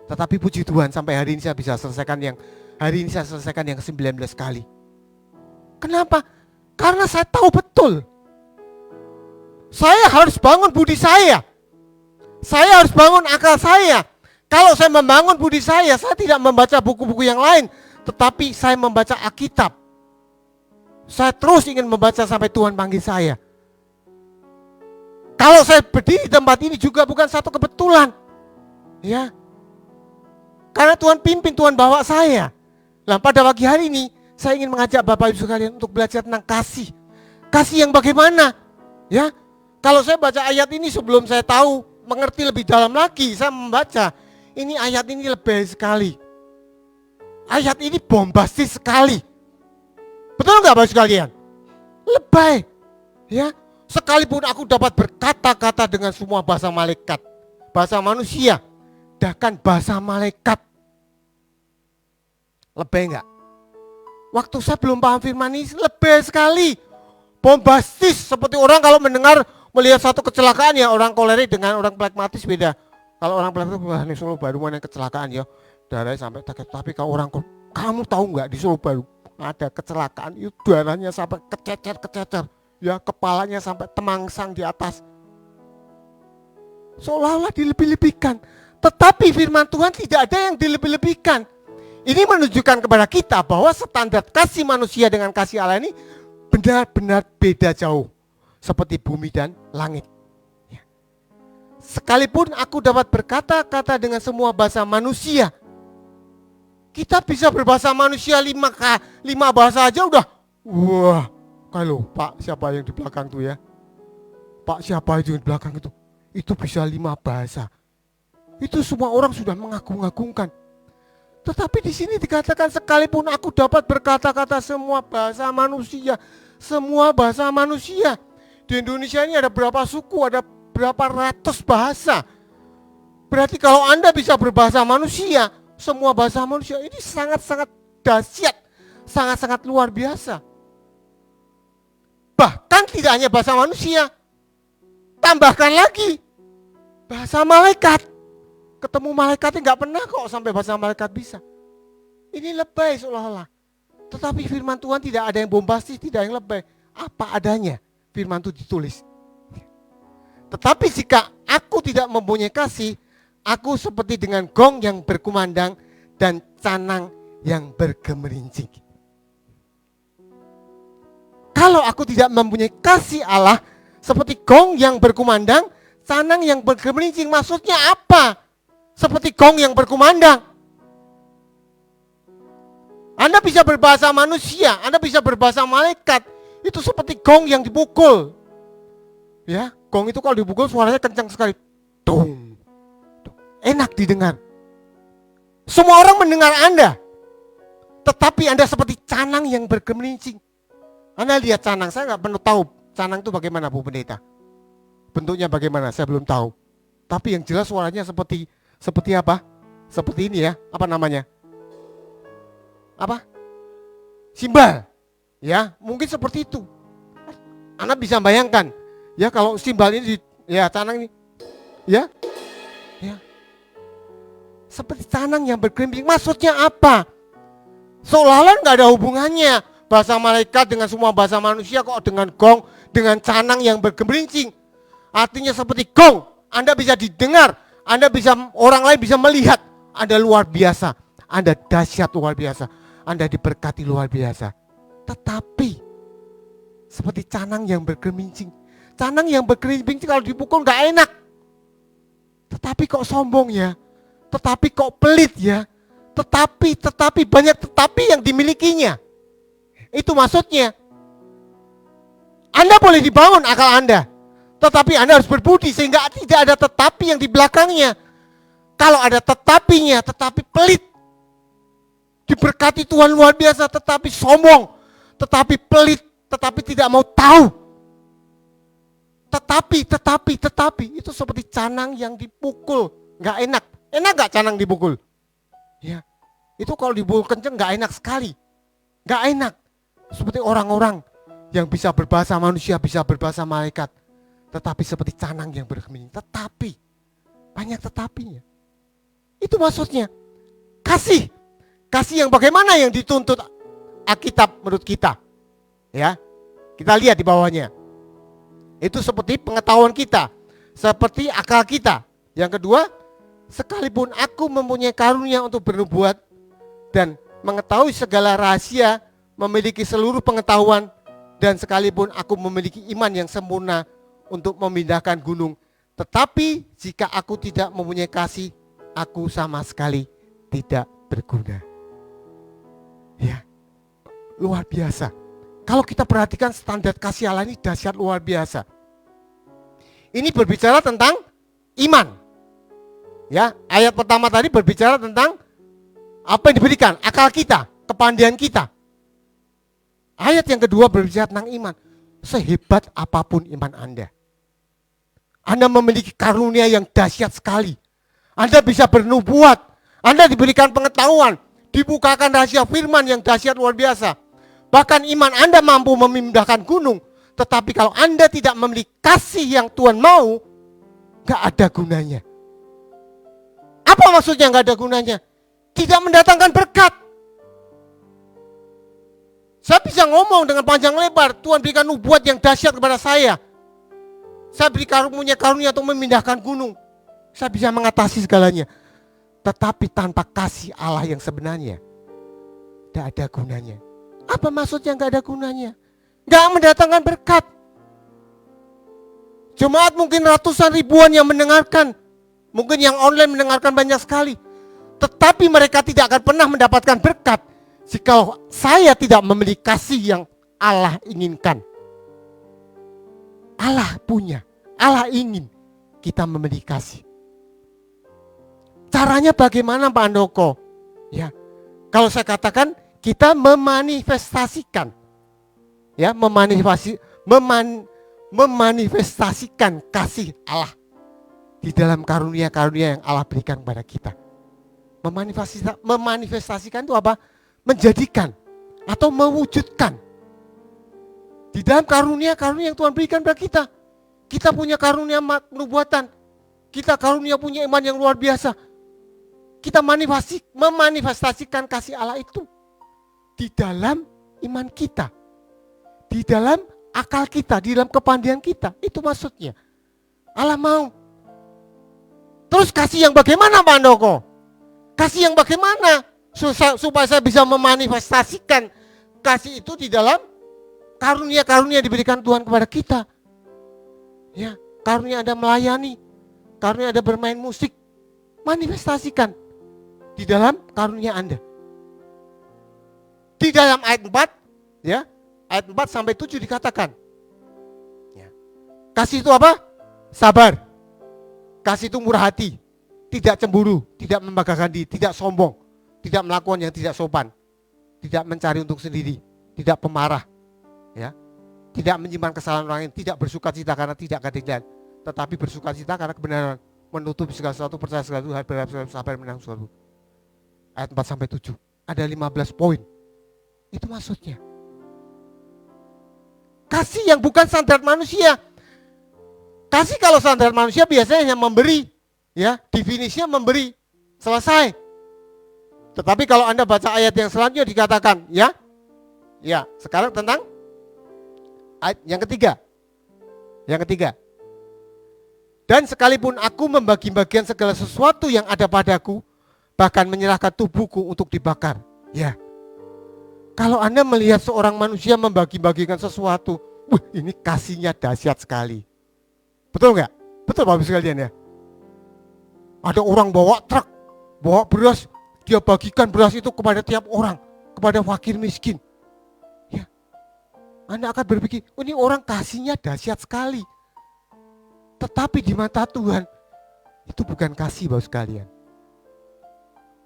[SPEAKER 4] Tetapi puji Tuhan sampai hari ini saya bisa selesaikan yang ke-19 kali. Kenapa? Karena saya tahu betul. Saya harus bangun budi saya. Saya harus bangun akal saya. Kalau saya membangun budi saya tidak membaca buku-buku yang lain, tetapi saya membaca Alkitab. Saya terus ingin membaca sampai Tuhan panggil saya. Kalau saya berdiri di tempat ini juga bukan satu kebetulan. Ya. Karena Tuhan pimpin, Tuhan bawa saya. Nah, pada pagi hari ini saya ingin mengajak Bapak Ibu sekalian untuk belajar tentang kasih. Kasih yang bagaimana? Ya. Kalau saya baca ayat ini sebelum saya tahu, mengerti lebih dalam lagi, saya membaca, ini ayat ini lebih sekali. Ayat ini bombastis sekali. Betul nggak Bapak sekalian? Lebay. Ya, sekalipun aku dapat berkata-kata dengan semua bahasa malaikat, bahasa manusia, bahkan bahasa malaikat. Lebay nggak? Waktu saya belum paham firman ini, lebay sekali. Bombastis, seperti orang kalau melihat satu kecelakaan, ya orang kolerik dengan orang plekmatis beda. Kalau orang plekmatis, wah ini Solo Baru mana kecelakaan ya, darahnya sampai takut. Tapi kalau orang, kamu tahu nggak di Solo Baru ada kecelakaan itu darahnya sampai kececer, ya kepalanya sampai temangsang di atas. Seolah-olah dilebih-lebihkan. Tetapi firman Tuhan tidak ada yang dilebih-lebihkan. Ini menunjukkan kepada kita bahwa standar kasih manusia dengan kasih Allah ini benar-benar beda jauh. Seperti bumi dan langit. Ya. Sekalipun aku dapat berkata-kata dengan semua bahasa manusia, kita bisa berbahasa manusia 5 bahasa aja udah. Wah, kalau Pak siapa yang di belakang tuh ya? Pak siapa itu yang di belakang itu? Itu bisa 5 bahasa. Itu semua orang sudah mengagung-agungkan. Tetapi di sini dikatakan sekalipun aku dapat berkata-kata semua bahasa manusia, semua bahasa manusia. Di Indonesia ini ada berapa suku, ada berapa ratus bahasa. Berarti kalau Anda bisa berbahasa manusia, semua bahasa manusia, ini sangat-sangat dahsyat, sangat-sangat luar biasa. Bahkan tidak hanya bahasa manusia, tambahkan lagi bahasa malaikat. Ketemu malaikatnya nggak pernah kok sampai bahasa malaikat bisa. Ini lebay seolah-olah. Tetapi firman Tuhan tidak ada yang bombastis, tidak yang lebay. Apa adanya firman itu ditulis. Tetapi jika aku tidak mempunyai kasih, aku seperti dengan gong yang berkumandang dan canang yang bergemerincing. Kalau aku tidak mempunyai kasih Allah, seperti gong yang berkumandang, canang yang bergemerincing, maksudnya apa? Seperti gong yang berkumandang. Anda bisa berbahasa manusia, Anda bisa berbahasa malaikat. Itu seperti gong yang dipukul. Ya, gong itu kalau dipukul suaranya kencang sekali. Dong. Enak didengar. Semua orang mendengar Anda. Tetapi Anda seperti canang yang bergemerincing. Anda lihat canang, saya nggak perlu tahu canang itu bagaimana Bu Pendeta. Bentuknya bagaimana, saya belum tahu. Tapi yang jelas suaranya seperti apa? Seperti ini ya, apa namanya? Apa? Simbal. Ya, mungkin seperti itu. Anda bisa bayangkan, ya kalau simbal ini, ya canang ini, ya, seperti canang yang bergemerincing. Maksudnya apa? Seolah-olah nggak ada hubungannya bahasa malaikat dengan semua bahasa manusia kok dengan gong, dengan canang yang bergemerincing. Artinya seperti gong, Anda bisa didengar, Anda bisa, orang lain bisa melihat, Anda luar biasa, Anda dahsyat luar biasa, Anda diberkati luar biasa. Tetapi seperti canang yang bergemincing. Canang yang bergemincing kalau dipukul gak enak. Tetapi kok sombong ya. Tetapi kok pelit ya. Tetapi banyak tetapi yang dimilikinya. Itu maksudnya. Anda boleh dibangun akal Anda. Tetapi Anda harus berbudi sehingga tidak ada tetapi yang di belakangnya. Kalau ada tetapinya, tetapi pelit. Diberkati Tuhan luar biasa tetapi sombong. Tetapi pelit, tetapi tidak mau tahu. Tetapi itu seperti canang yang dipukul, nggak enak. Enak nggak canang dipukul? Ya, itu kalau dipukul kenceng nggak enak sekali, nggak enak. Seperti orang-orang yang bisa berbahasa manusia, bisa berbahasa malaikat, tetapi seperti canang yang bergeming. Tetapi banyak tetapinya. Itu maksudnya. Kasih. Kasih yang bagaimana yang dituntut Alkitab menurut kita. Ya. Kita lihat di bawahnya. Itu seperti pengetahuan kita, seperti akal kita. Yang kedua, sekalipun aku mempunyai karunia untuk bernubuat dan mengetahui segala rahasia, memiliki seluruh pengetahuan, dan sekalipun aku memiliki iman yang sempurna untuk memindahkan gunung, tetapi jika aku tidak mempunyai kasih, aku sama sekali tidak berguna. Ya, luar biasa. Kalau kita perhatikan standar kasih Allah ini dahsyat luar biasa. Ini berbicara tentang iman. Ya, ayat pertama tadi berbicara tentang apa yang diberikan, akal kita, kepandaian kita. Ayat yang kedua berbicara tentang iman. Sehebat apapun iman Anda, Anda memiliki karunia yang dahsyat sekali. Anda bisa bernubuat, Anda diberikan pengetahuan, dibukakan rahasia firman yang dahsyat luar biasa. Bahkan iman Anda mampu memindahkan gunung. Tetapi kalau Anda tidak memiliki kasih yang Tuhan mau, gak ada gunanya. Apa maksudnya gak ada gunanya? Tidak mendatangkan berkat. Saya bisa ngomong dengan panjang lebar, Tuhan berikan nubuat yang dahsyat kepada saya. Saya beri karunia untuk memindahkan gunung. Saya bisa mengatasi segalanya. Tetapi tanpa kasih Allah yang sebenarnya, tidak ada gunanya. Apa maksudnya gak ada gunanya? Gak mendatangkan berkat. Jemaat mungkin ratusan ribuan yang mendengarkan. Mungkin yang online mendengarkan banyak sekali. Tetapi mereka tidak akan pernah mendapatkan berkat jika saya tidak memiliki kasih yang Allah inginkan. Allah punya, Allah ingin kita memiliki kasih. Caranya bagaimana Pak Andoko? Ya, kalau saya katakan kita memanifestasikan, ya, memanifestasikan kasih Allah di dalam karunia-karunia yang Allah berikan kepada kita. Memanifestasikan itu apa? Menjadikan atau mewujudkan di dalam karunia-karunia yang Tuhan berikan kepada kita. Kita punya karunia nubuatan, kita karunia punya iman yang luar biasa. Kita memanifestasikan kasih Allah itu di dalam iman kita, di dalam akal kita, di dalam kepandaian kita. Itu maksudnya. Allah mau. Terus kasih yang bagaimana Pak Andoko? Kasih yang bagaimana supaya saya bisa memanifestasikan kasih itu di dalam karunia-karunia diberikan Tuhan kepada kita. Ya, karunia Anda melayani, karunia Anda bermain musik, manifestasikan di dalam karunia Anda. Di dalam ayat 4, ya, ayat 4 sampai 7 dikatakan, ya, kasih itu apa? Sabar. Kasih itu murah hati, tidak cemburu, tidak membanggakan diri, tidak sombong, tidak melakukan yang tidak sopan, tidak mencari untuk sendiri, tidak pemarah, ya, tidak menyimpan kesalahan orang lain, tidak bersukacita karena tidak keadilan, tetapi bersukacita karena kebenaran, menutupi segala sesuatu, percaya segala sesuatu, berharap segala sesuatu, sabar menang sesuatu. Ayat 4 sampai 7, ada 15 poin. Itu maksudnya. Kasih yang bukan standar manusia. Kasih kalau standar manusia biasanya hanya memberi, ya, definisinya memberi, selesai. Tetapi kalau Anda baca ayat yang selanjutnya dikatakan, ya, sekarang tentang ayat yang ketiga. Yang ketiga. Dan sekalipun aku membagi-bagikan segala sesuatu yang ada padaku, bahkan menyerahkan tubuhku untuk dibakar. Ya. Kalau Anda melihat seorang manusia membagi-bagikan sesuatu, ini kasihnya dahsyat sekali. Betul nggak? Betul Bapak sekalian ya. Ada orang bawa truk, bawa beras, dia bagikan beras itu kepada tiap orang, kepada fakir miskin. Ya. Anda akan berpikir, ini orang kasihnya dahsyat sekali. Tetapi di mata Tuhan, itu bukan kasih Bapak sekalian.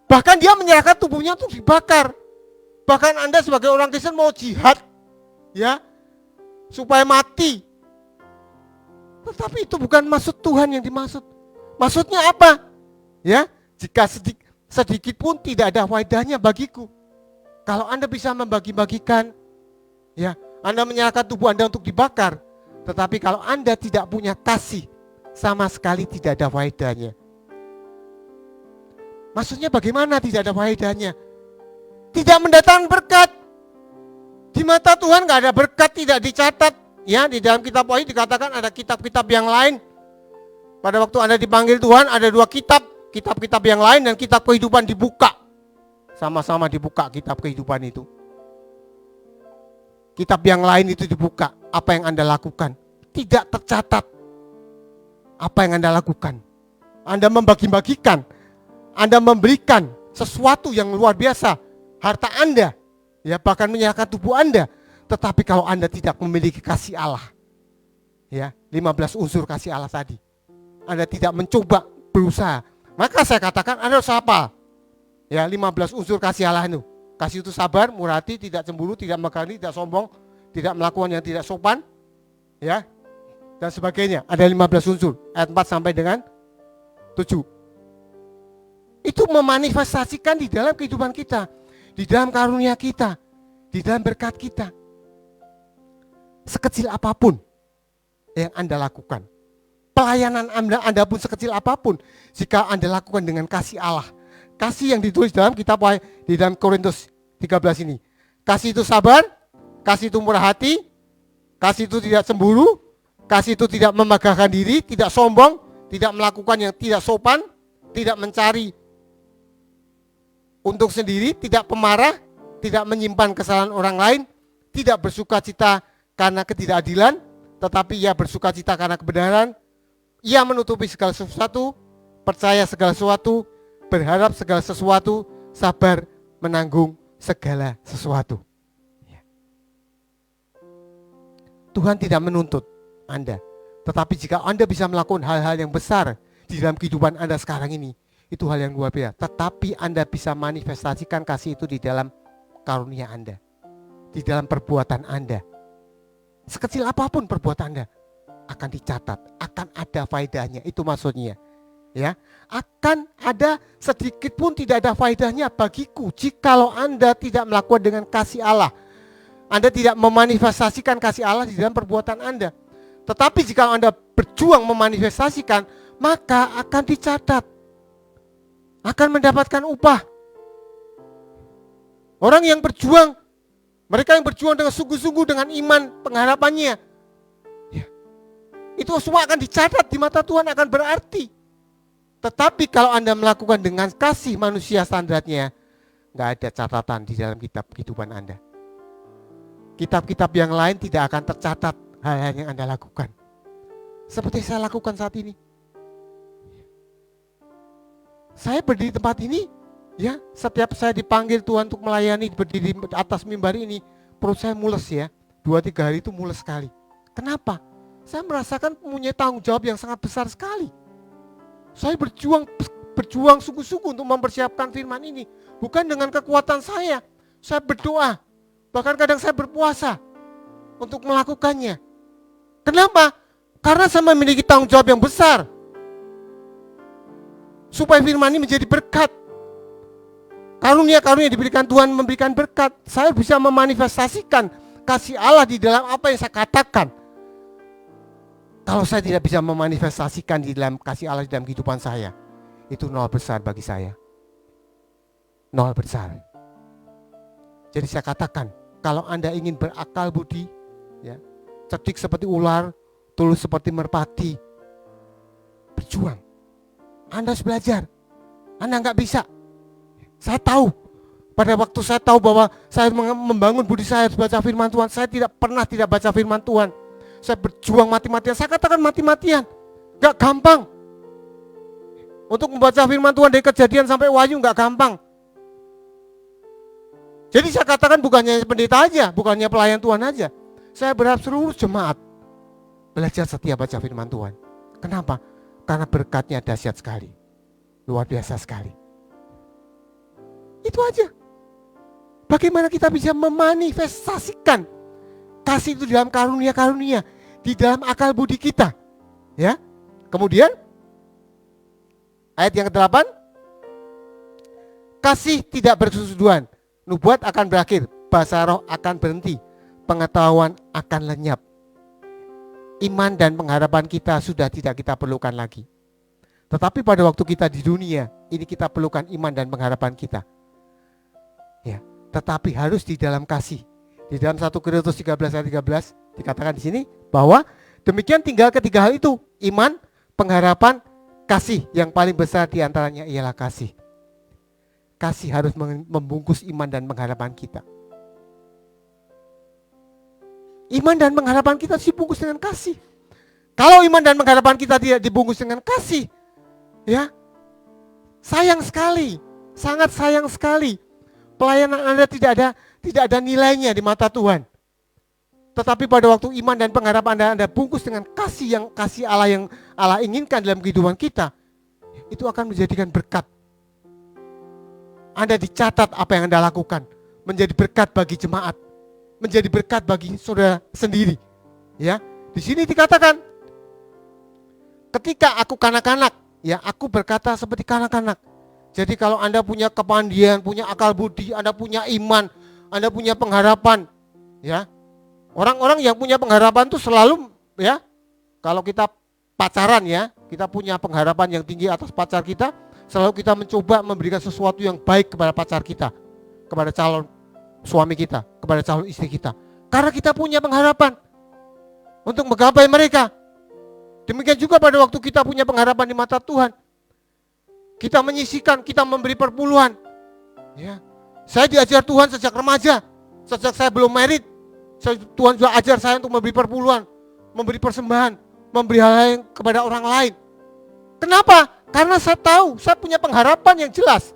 [SPEAKER 4] Bahkan dia menyerahkan tubuhnya untuk dibakar. Bahkan Anda sebagai orang Kristen mau jihad, ya, supaya mati. Tetapi itu bukan maksud Tuhan yang dimaksud. Maksudnya apa? Ya, jika sedikit pun tidak ada faedahnya bagiku. Kalau Anda bisa membagi-bagikan, ya, Anda menyerahkan tubuh Anda untuk dibakar. Tetapi kalau Anda tidak punya kasih, sama sekali tidak ada faedahnya. Maksudnya bagaimana tidak ada faedahnya? Tidak mendatangkan berkat. Di mata Tuhan nggak ada berkat, tidak dicatat. Ya, di dalam kitab Wahyu dikatakan ada kitab-kitab yang lain. Pada waktu Anda dipanggil Tuhan ada 2 kitab. Kitab-kitab yang lain dan kitab kehidupan dibuka. Sama-sama dibuka kitab kehidupan itu. Kitab yang lain itu dibuka. Apa yang Anda lakukan? Tidak tercatat. Apa yang Anda lakukan? Anda membagi-bagikan. Anda memberikan sesuatu yang luar biasa. Harta Anda. Ya, bahkan menyerahkan tubuh Anda. Tetapi kalau Anda tidak memiliki kasih Allah. Ya, 15 unsur kasih Allah tadi. Anda tidak mencoba berusaha. Maka saya katakan Anda harus apa? Ya, 15 unsur kasih Allah itu. Kasih itu sabar, murah hati, tidak cemburu, tidak megani, tidak sombong, tidak melakukan yang tidak sopan, ya, dan sebagainya. Ada 15 unsur, ayat 4 sampai dengan 7. Itu memanifestasikan di dalam kehidupan kita, di dalam karunia kita, di dalam berkat kita. Sekecil apapun yang Anda lakukan, pelayanan Anda pun sekecil apapun, jika Anda lakukan dengan kasih Allah. Kasih yang ditulis dalam kitab di dalam Korintus 13 ini. Kasih itu sabar, kasih itu murah hati, kasih itu tidak cemburu, kasih itu tidak memegahkan diri, tidak sombong, tidak melakukan yang tidak sopan, tidak mencari untuk sendiri, tidak pemarah, tidak menyimpan kesalahan orang lain, tidak bersuka cita karena ketidakadilan, tetapi ia bersuka cita karena kebenaran. Ia menutupi segala sesuatu, percaya segala sesuatu, berharap segala sesuatu, sabar menanggung segala sesuatu. Tuhan tidak menuntut Anda, tetapi jika Anda bisa melakukan hal-hal yang besar di dalam kehidupan Anda sekarang ini, itu hal yang luar biasa. Tetapi Anda bisa manifestasikan kasih itu di dalam karunia Anda, di dalam perbuatan Anda. Sekecil apapun perbuatan Anda akan dicatat, akan ada faedahnya. Itu maksudnya. Ya, akan ada sedikit pun tidak ada faedahnya bagiku jikalau Anda tidak melakukan dengan kasih Allah. Anda tidak memanifestasikan kasih Allah di dalam perbuatan Anda. Tetapi jika Anda berjuang memanifestasikan, maka akan dicatat, akan mendapatkan upah. Orang yang berjuang, mereka yang berjuang dengan sungguh-sungguh dengan iman pengharapannya, ya, itu semua akan dicatat di mata Tuhan, akan berarti. Tetapi kalau Anda melakukan dengan kasih manusia standarnya, nggak ada catatan di dalam kitab kehidupan Anda. Kitab-kitab yang lain tidak akan tercatat hal-hal yang Anda lakukan. Seperti saya lakukan saat ini. Saya berdiri di tempat ini, ya, setiap saya dipanggil Tuhan untuk melayani, berdiri di atas mimbar ini, perut saya mules ya. 2-3 hari itu mules sekali. Kenapa? Saya merasakan punya tanggung jawab yang sangat besar sekali. Saya berjuang sungguh-sungguh untuk mempersiapkan firman ini. Bukan dengan kekuatan saya. Saya berdoa. Bahkan kadang saya berpuasa untuk melakukannya. Kenapa? Karena saya memiliki tanggung jawab yang besar. Supaya firman ini menjadi berkat. Karunia-karunia diberikan Tuhan memberikan berkat. Saya bisa memanifestasikan kasih Allah di dalam apa yang saya katakan. Kalau saya tidak bisa memanifestasikan di dalam kasih Allah di dalam kehidupan saya, itu nol besar bagi saya. Nol besar. Jadi saya katakan, kalau Anda ingin berakal budi, ya, cerdik seperti ular, tulus seperti merpati, berjuang. Anda harus belajar. Anda nggak bisa. Saya tahu. Pada waktu saya tahu bahwa saya membangun budi saya harus baca firman Tuhan, saya tidak pernah tidak baca firman Tuhan. Saya berjuang mati-matian. Saya katakan mati-matian. Gak gampang. Untuk membaca firman Tuhan dari Kejadian sampai Wahyu gak gampang. Jadi saya katakan bukannya pendeta aja, bukannya pelayan Tuhan aja. Saya berharap seluruh jemaat belajar setia baca firman Tuhan. Kenapa? Karena berkatnya dahsyat sekali. Luar biasa sekali. Itu aja. Bagaimana kita bisa memanifestasikan kasih itu dalam karunia-karunia, di dalam akal budi kita, ya. Kemudian ayat yang ke-8, kasih tidak bersesuduan, nubuat akan berakhir, bahasa roh akan berhenti, pengetahuan akan lenyap. Iman dan pengharapan kita sudah tidak kita perlukan lagi. Tetapi pada waktu kita di dunia, ini kita perlukan iman dan pengharapan kita. Ya, tetapi harus di dalam kasih. Di dalam 1 Korintus 13 ayat 13 dikatakan di sini bahwa demikian tinggal ketiga hal itu, iman, pengharapan, kasih. Yang paling besar di antaranya ialah kasih. Kasih harus membungkus iman dan pengharapan kita. Iman dan pengharapan kita dibungkus dengan kasih. Kalau iman dan pengharapan kita tidak dibungkus dengan kasih, ya, sayang sekali, sangat sayang sekali. Pelayanan Anda tidak ada nilainya di mata Tuhan. Tetapi pada waktu iman dan pengharapan Anda bungkus dengan kasih Allah yang Allah inginkan dalam kehidupan kita, itu akan menjadikan berkat. Anda dicatat apa yang Anda lakukan, menjadi berkat bagi jemaat, menjadi berkat bagi saudara sendiri. Ya, di sini dikatakan, ketika aku kanak-kanak, ya, aku berkata seperti kanak-kanak. Jadi kalau Anda punya kepandian, punya akal budi, Anda punya iman, Anda punya pengharapan, ya. Orang-orang yang punya pengharapan itu selalu, ya, kalau kita pacaran, ya, kita punya pengharapan yang tinggi atas pacar kita, selalu kita mencoba memberikan sesuatu yang baik kepada pacar kita, kepada calon suami kita, kepada calon istri kita. Karena kita punya pengharapan untuk menggapai mereka. Demikian juga pada waktu kita punya pengharapan di mata Tuhan. Kita menyisihkan, kita memberi perpuluhan. Ya. Saya diajar Tuhan sejak remaja, sejak saya belum married. Tuhan sudah ajar saya untuk memberi perpuluhan, memberi persembahan, memberi hal lain kepada orang lain. Kenapa? Karena saya tahu, saya punya pengharapan yang jelas.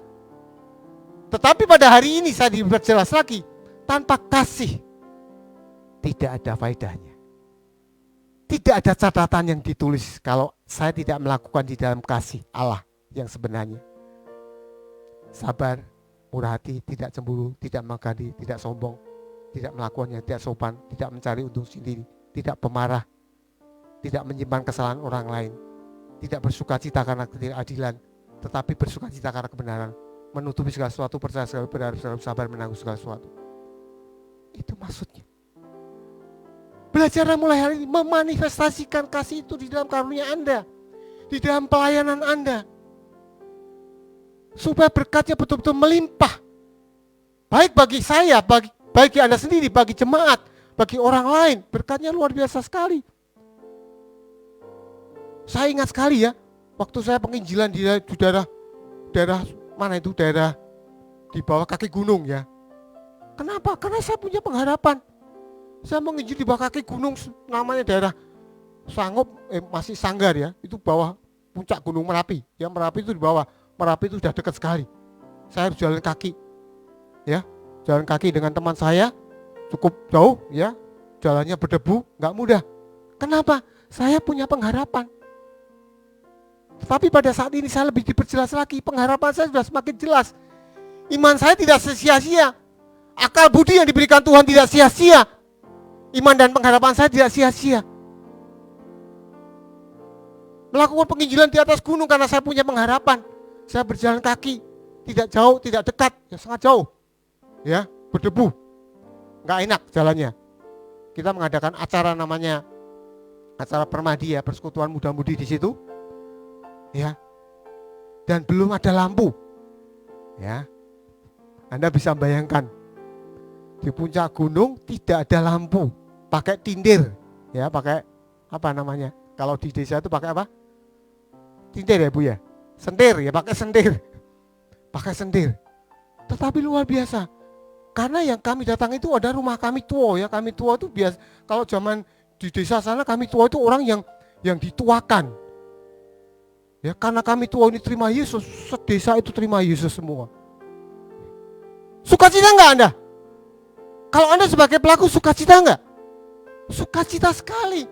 [SPEAKER 4] Tetapi pada hari ini saya diperjelas lagi, tanpa kasih tidak ada faedahnya. Tidak ada catatan yang ditulis kalau saya tidak melakukan di dalam kasih Allah yang sebenarnya. Sabar, murah hati, tidak cemburu, tidak mengkadi, tidak sombong, tidak melakukan yang tidak sopan, tidak mencari untung sendiri, tidak pemarah, tidak menyimpan kesalahan orang lain, tidak bersukacita karena ketidakadilan, tetapi bersukacita karena kebenaran, menutupi segala sesuatu, percaya segala benar, sabar menanggung segala sesuatu. Itu maksudnya. Belajarlah mulai hari ini memanifestasikan kasih itu di dalam karunia Anda, di dalam pelayanan Anda, supaya berkatnya betul-betul melimpah. Baik bagi saya, bagi Anda sendiri, bagi jemaat, bagi orang lain, berkatnya luar biasa sekali. Saya ingat sekali, ya, waktu saya penginjilan di daerah mana itu, daerah di bawah kaki gunung, ya. Kenapa? Karena saya punya pengharapan. Saya menginjil di bawah kaki gunung, namanya daerah Sangop, masih Sanggar, ya. Itu bawah puncak Gunung Merapi. Ya, Merapi itu di bawah. Merapi itu sudah dekat sekali. Saya harus jalan kaki, ya, jalan kaki dengan teman saya, cukup jauh, ya, jalannya berdebu, nggak mudah. Kenapa? Saya punya pengharapan. Tetapi pada saat ini saya lebih diperjelas lagi, pengharapan saya sudah semakin jelas. Iman saya tidak sia-sia, akal budi yang diberikan Tuhan tidak sia-sia, iman dan pengharapan saya tidak sia-sia. Melakukan penginjilan di atas gunung karena saya punya pengharapan. Saya berjalan kaki, tidak jauh, tidak dekat, ya sangat jauh, ya, berdebu, nggak enak jalannya. Kita mengadakan acara namanya acara Permadi, ya, persekutuan muda-mudi di situ, ya, dan belum ada lampu, ya. Anda bisa bayangkan di puncak gunung tidak ada lampu, pakai tindir, ya, pakai apa namanya? Kalau di desa itu pakai apa? Tindir, ya Bu, ya. Sentir, ya, pakai sentir. Tetapi luar biasa. Karena yang kami datang itu ada rumah kami tua, ya. Kami tua itu biasa, kalau zaman di desa sana kami tua itu orang yang dituakan. Ya, karena kami tua ini terima Yesus, sedesa itu terima Yesus semua. Sukacita enggak Anda? Kalau Anda sebagai pelaku sukacita enggak? Sukacita sekali.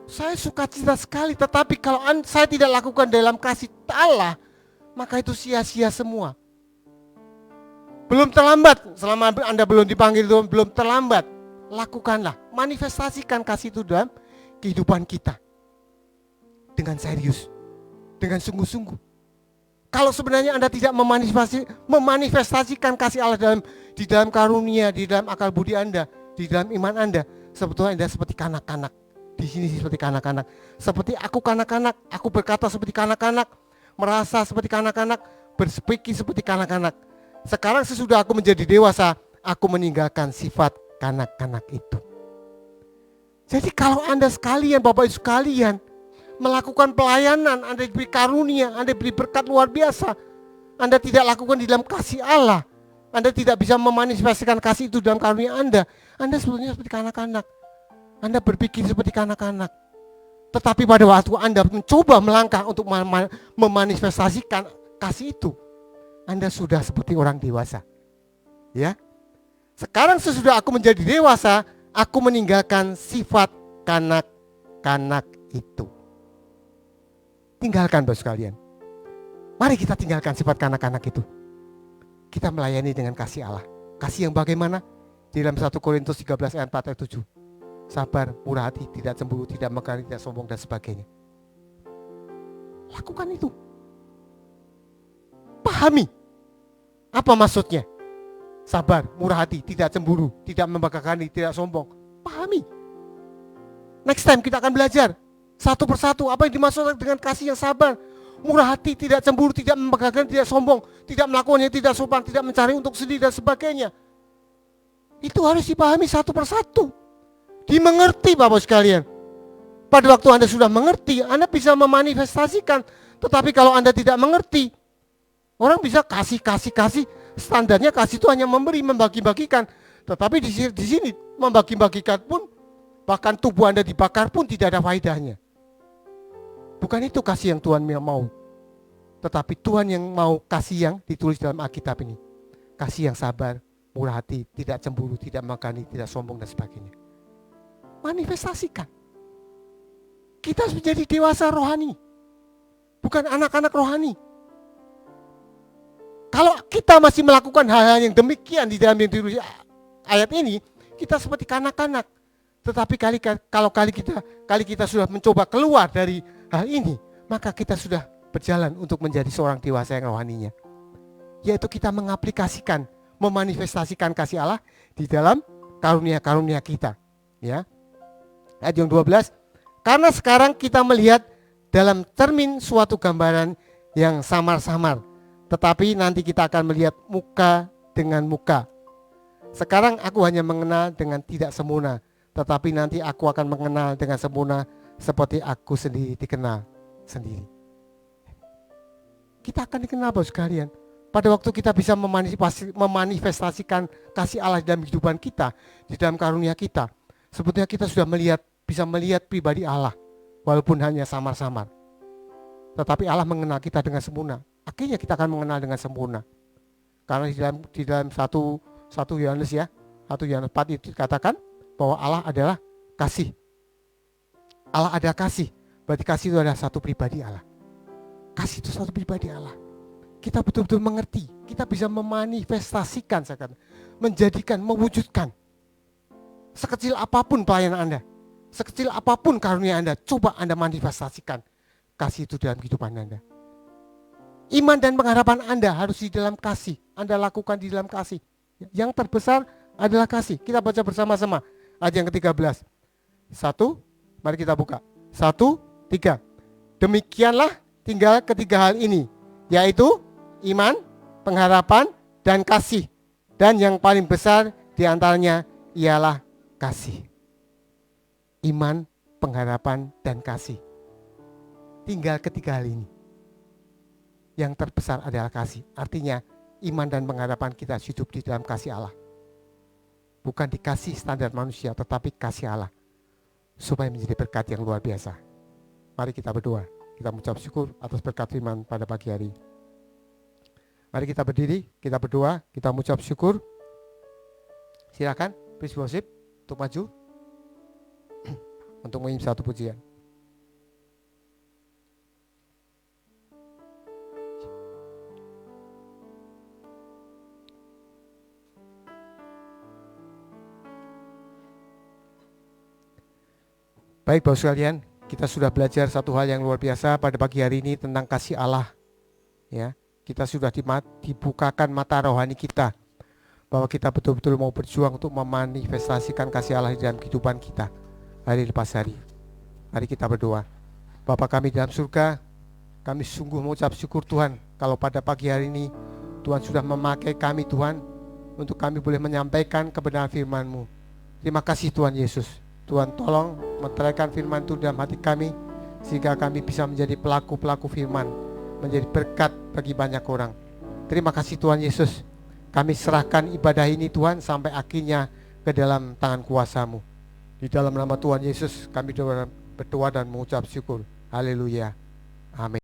[SPEAKER 4] Saya sukacita sekali, tetapi kalau saya tidak lakukan dalam kasih Allah, maka itu sia-sia semua. Belum terlambat, selama Anda belum dipanggil Tuhan, belum terlambat. Lakukanlah, manifestasikan kasih itu dalam kehidupan kita. Dengan serius, dengan sungguh-sungguh. Kalau sebenarnya Anda tidak memanifestasikan kasih Allah di dalam karunia, di dalam akal budi Anda, di dalam iman Anda, sebetulnya Anda seperti kanak-kanak. Di sini seperti kanak-kanak. Seperti aku kanak-kanak, aku berkata seperti kanak-kanak. merasa seperti kanak-kanak, berpikir seperti kanak-kanak. Sekarang sesudah aku menjadi dewasa, aku meninggalkan sifat kanak-kanak itu. Jadi kalau Anda sekalian, Bapak Ibu sekalian, melakukan pelayanan, Anda diberi karunia, Anda diberi berkat luar biasa, Anda tidak lakukan di dalam kasih Allah, Anda tidak bisa memanifestasikan kasih itu dalam karunia Anda sebetulnya seperti kanak-kanak. Anda berpikir seperti kanak-kanak. Tetapi pada waktu Anda mencoba melangkah untuk memanifestasikan kasih itu, Anda sudah seperti orang dewasa. Ya. Sekarang sesudah aku menjadi dewasa, aku meninggalkan sifat kanak-kanak itu. Tinggalkan Bapak sekalian. Mari kita tinggalkan sifat kanak-kanak itu. Kita melayani dengan kasih Allah. Kasih yang bagaimana? Di dalam 1 Korintus 13 ayat 4 ayat 7. Sabar, murah hati, tidak cemburu, tidak megah, tidak sombong dan sebagainya. Lakukan itu. Pahami. Apa maksudnya? Sabar, murah hati, tidak cemburu, tidak membanggakan, tidak sombong. Pahami. Next time kita akan belajar satu persatu apa yang dimaksud dengan kasih yang sabar, murah hati, tidak cemburu, tidak membanggakan, tidak sombong, tidak melakukannya, tidak sopan, tidak mencari untuk sendiri dan sebagainya. Itu harus dipahami satu persatu. Dimengerti Bapak sekalian. Pada waktu Anda sudah mengerti, Anda bisa memanifestasikan. Tetapi kalau Anda tidak mengerti, orang bisa kasih. Standarnya kasih itu hanya memberi, membagi-bagikan. Tetapi di sini membagi-bagikan pun, bahkan tubuh Anda dibakar pun tidak ada faedahnya. Bukan itu kasih yang Tuhan mau. Tetapi Tuhan yang mau kasih yang ditulis dalam Alkitab ini. Kasih yang sabar, murah hati, tidak cemburu, tidak megani, tidak sombong dan sebagainya. Manifestasikan. Kita harus menjadi dewasa rohani. Bukan anak-anak rohani. Kalau kita masih melakukan hal-hal yang demikian di dalam yang ditulis ayat ini, kita seperti kanak-kanak. Tetapi kalau kita sudah mencoba keluar dari hal ini, maka kita sudah berjalan untuk menjadi seorang dewasa yang rohaninya. Yaitu kita mengaplikasikan, memanifestasikan kasih Allah di dalam karunia-karunia kita. Ya. Ayat yang 12, karena sekarang kita melihat dalam cermin suatu gambaran yang samar-samar, tetapi nanti kita akan melihat muka dengan muka. Sekarang aku hanya mengenal dengan tidak sempurna, tetapi nanti aku akan mengenal dengan sempurna seperti aku sendiri dikenal sendiri. Kita akan dikenal Bapak sekalian. Pada waktu kita bisa memanifestasikan kasih Allah dalam kehidupan kita, di dalam karunia kita, sebetulnya kita sudah bisa melihat pribadi Allah, walaupun hanya samar-samar. Tetapi Allah mengenal kita dengan sempurna. Akhirnya kita akan mengenal dengan sempurna. Karena di dalam satu Yohanes ya, 1 Yohanes 4 itu dikatakan bahwa Allah adalah kasih. Allah adalah kasih. Berarti kasih itu adalah satu pribadi Allah. Kasih itu satu pribadi Allah. Kita betul-betul mengerti. Kita bisa memanifestasikan, menjadikan, mewujudkan. Sekecil apapun pelayanan Anda, sekecil apapun karunia Anda, coba Anda manifestasikan kasih itu dalam kehidupan Anda. Iman dan pengharapan Anda harus di dalam kasih. Anda lakukan di dalam kasih. Yang terbesar adalah kasih. Kita baca bersama-sama ayat yang ke-13. 1, mari kita buka. 1, 3. Demikianlah tinggal ketiga hal ini, yaitu iman, pengharapan, dan kasih. Dan yang paling besar di antaranya ialah kasih. Iman, pengharapan, dan kasih. Tinggal ketiga hal ini. Yang terbesar adalah kasih. Artinya iman dan pengharapan kita hidup di dalam kasih Allah. Bukan dikasih standar manusia, tetapi kasih Allah. Supaya menjadi berkat yang luar biasa. Mari kita berdoa. Kita mengucap syukur atas berkat firman pada pagi hari. Mari kita berdiri, kita berdoa, kita mengucap syukur. Silakan, please worship untuk maju. Untuk mengirim satu pujian. Baik Bapak sekalian, kita sudah belajar satu hal yang luar biasa pada pagi hari ini tentang kasih Allah. Ya, kita sudah dibukakan mata rohani kita bahwa kita betul-betul mau berjuang untuk memanifestasikan kasih Allah di dalam kehidupan kita hari lepas hari. Mari kita berdoa. Bapa kami dalam surga, Kami sungguh mengucap syukur Tuhan, kalau pada pagi hari ini Tuhan sudah memakai kami Tuhan, untuk kami boleh menyampaikan kebenaran firman-Mu. Terima kasih Tuhan Yesus. Tuhan tolong menteraikan firman itu dalam hati kami, sehingga kami bisa menjadi pelaku-pelaku firman, menjadi berkat bagi banyak orang. Terima kasih Tuhan Yesus. Kami serahkan ibadah ini Tuhan sampai akhirnya ke dalam tangan kuasa-Mu. Di dalam nama Tuhan Yesus kami berdoa dan mengucap syukur. Haleluya. Amin.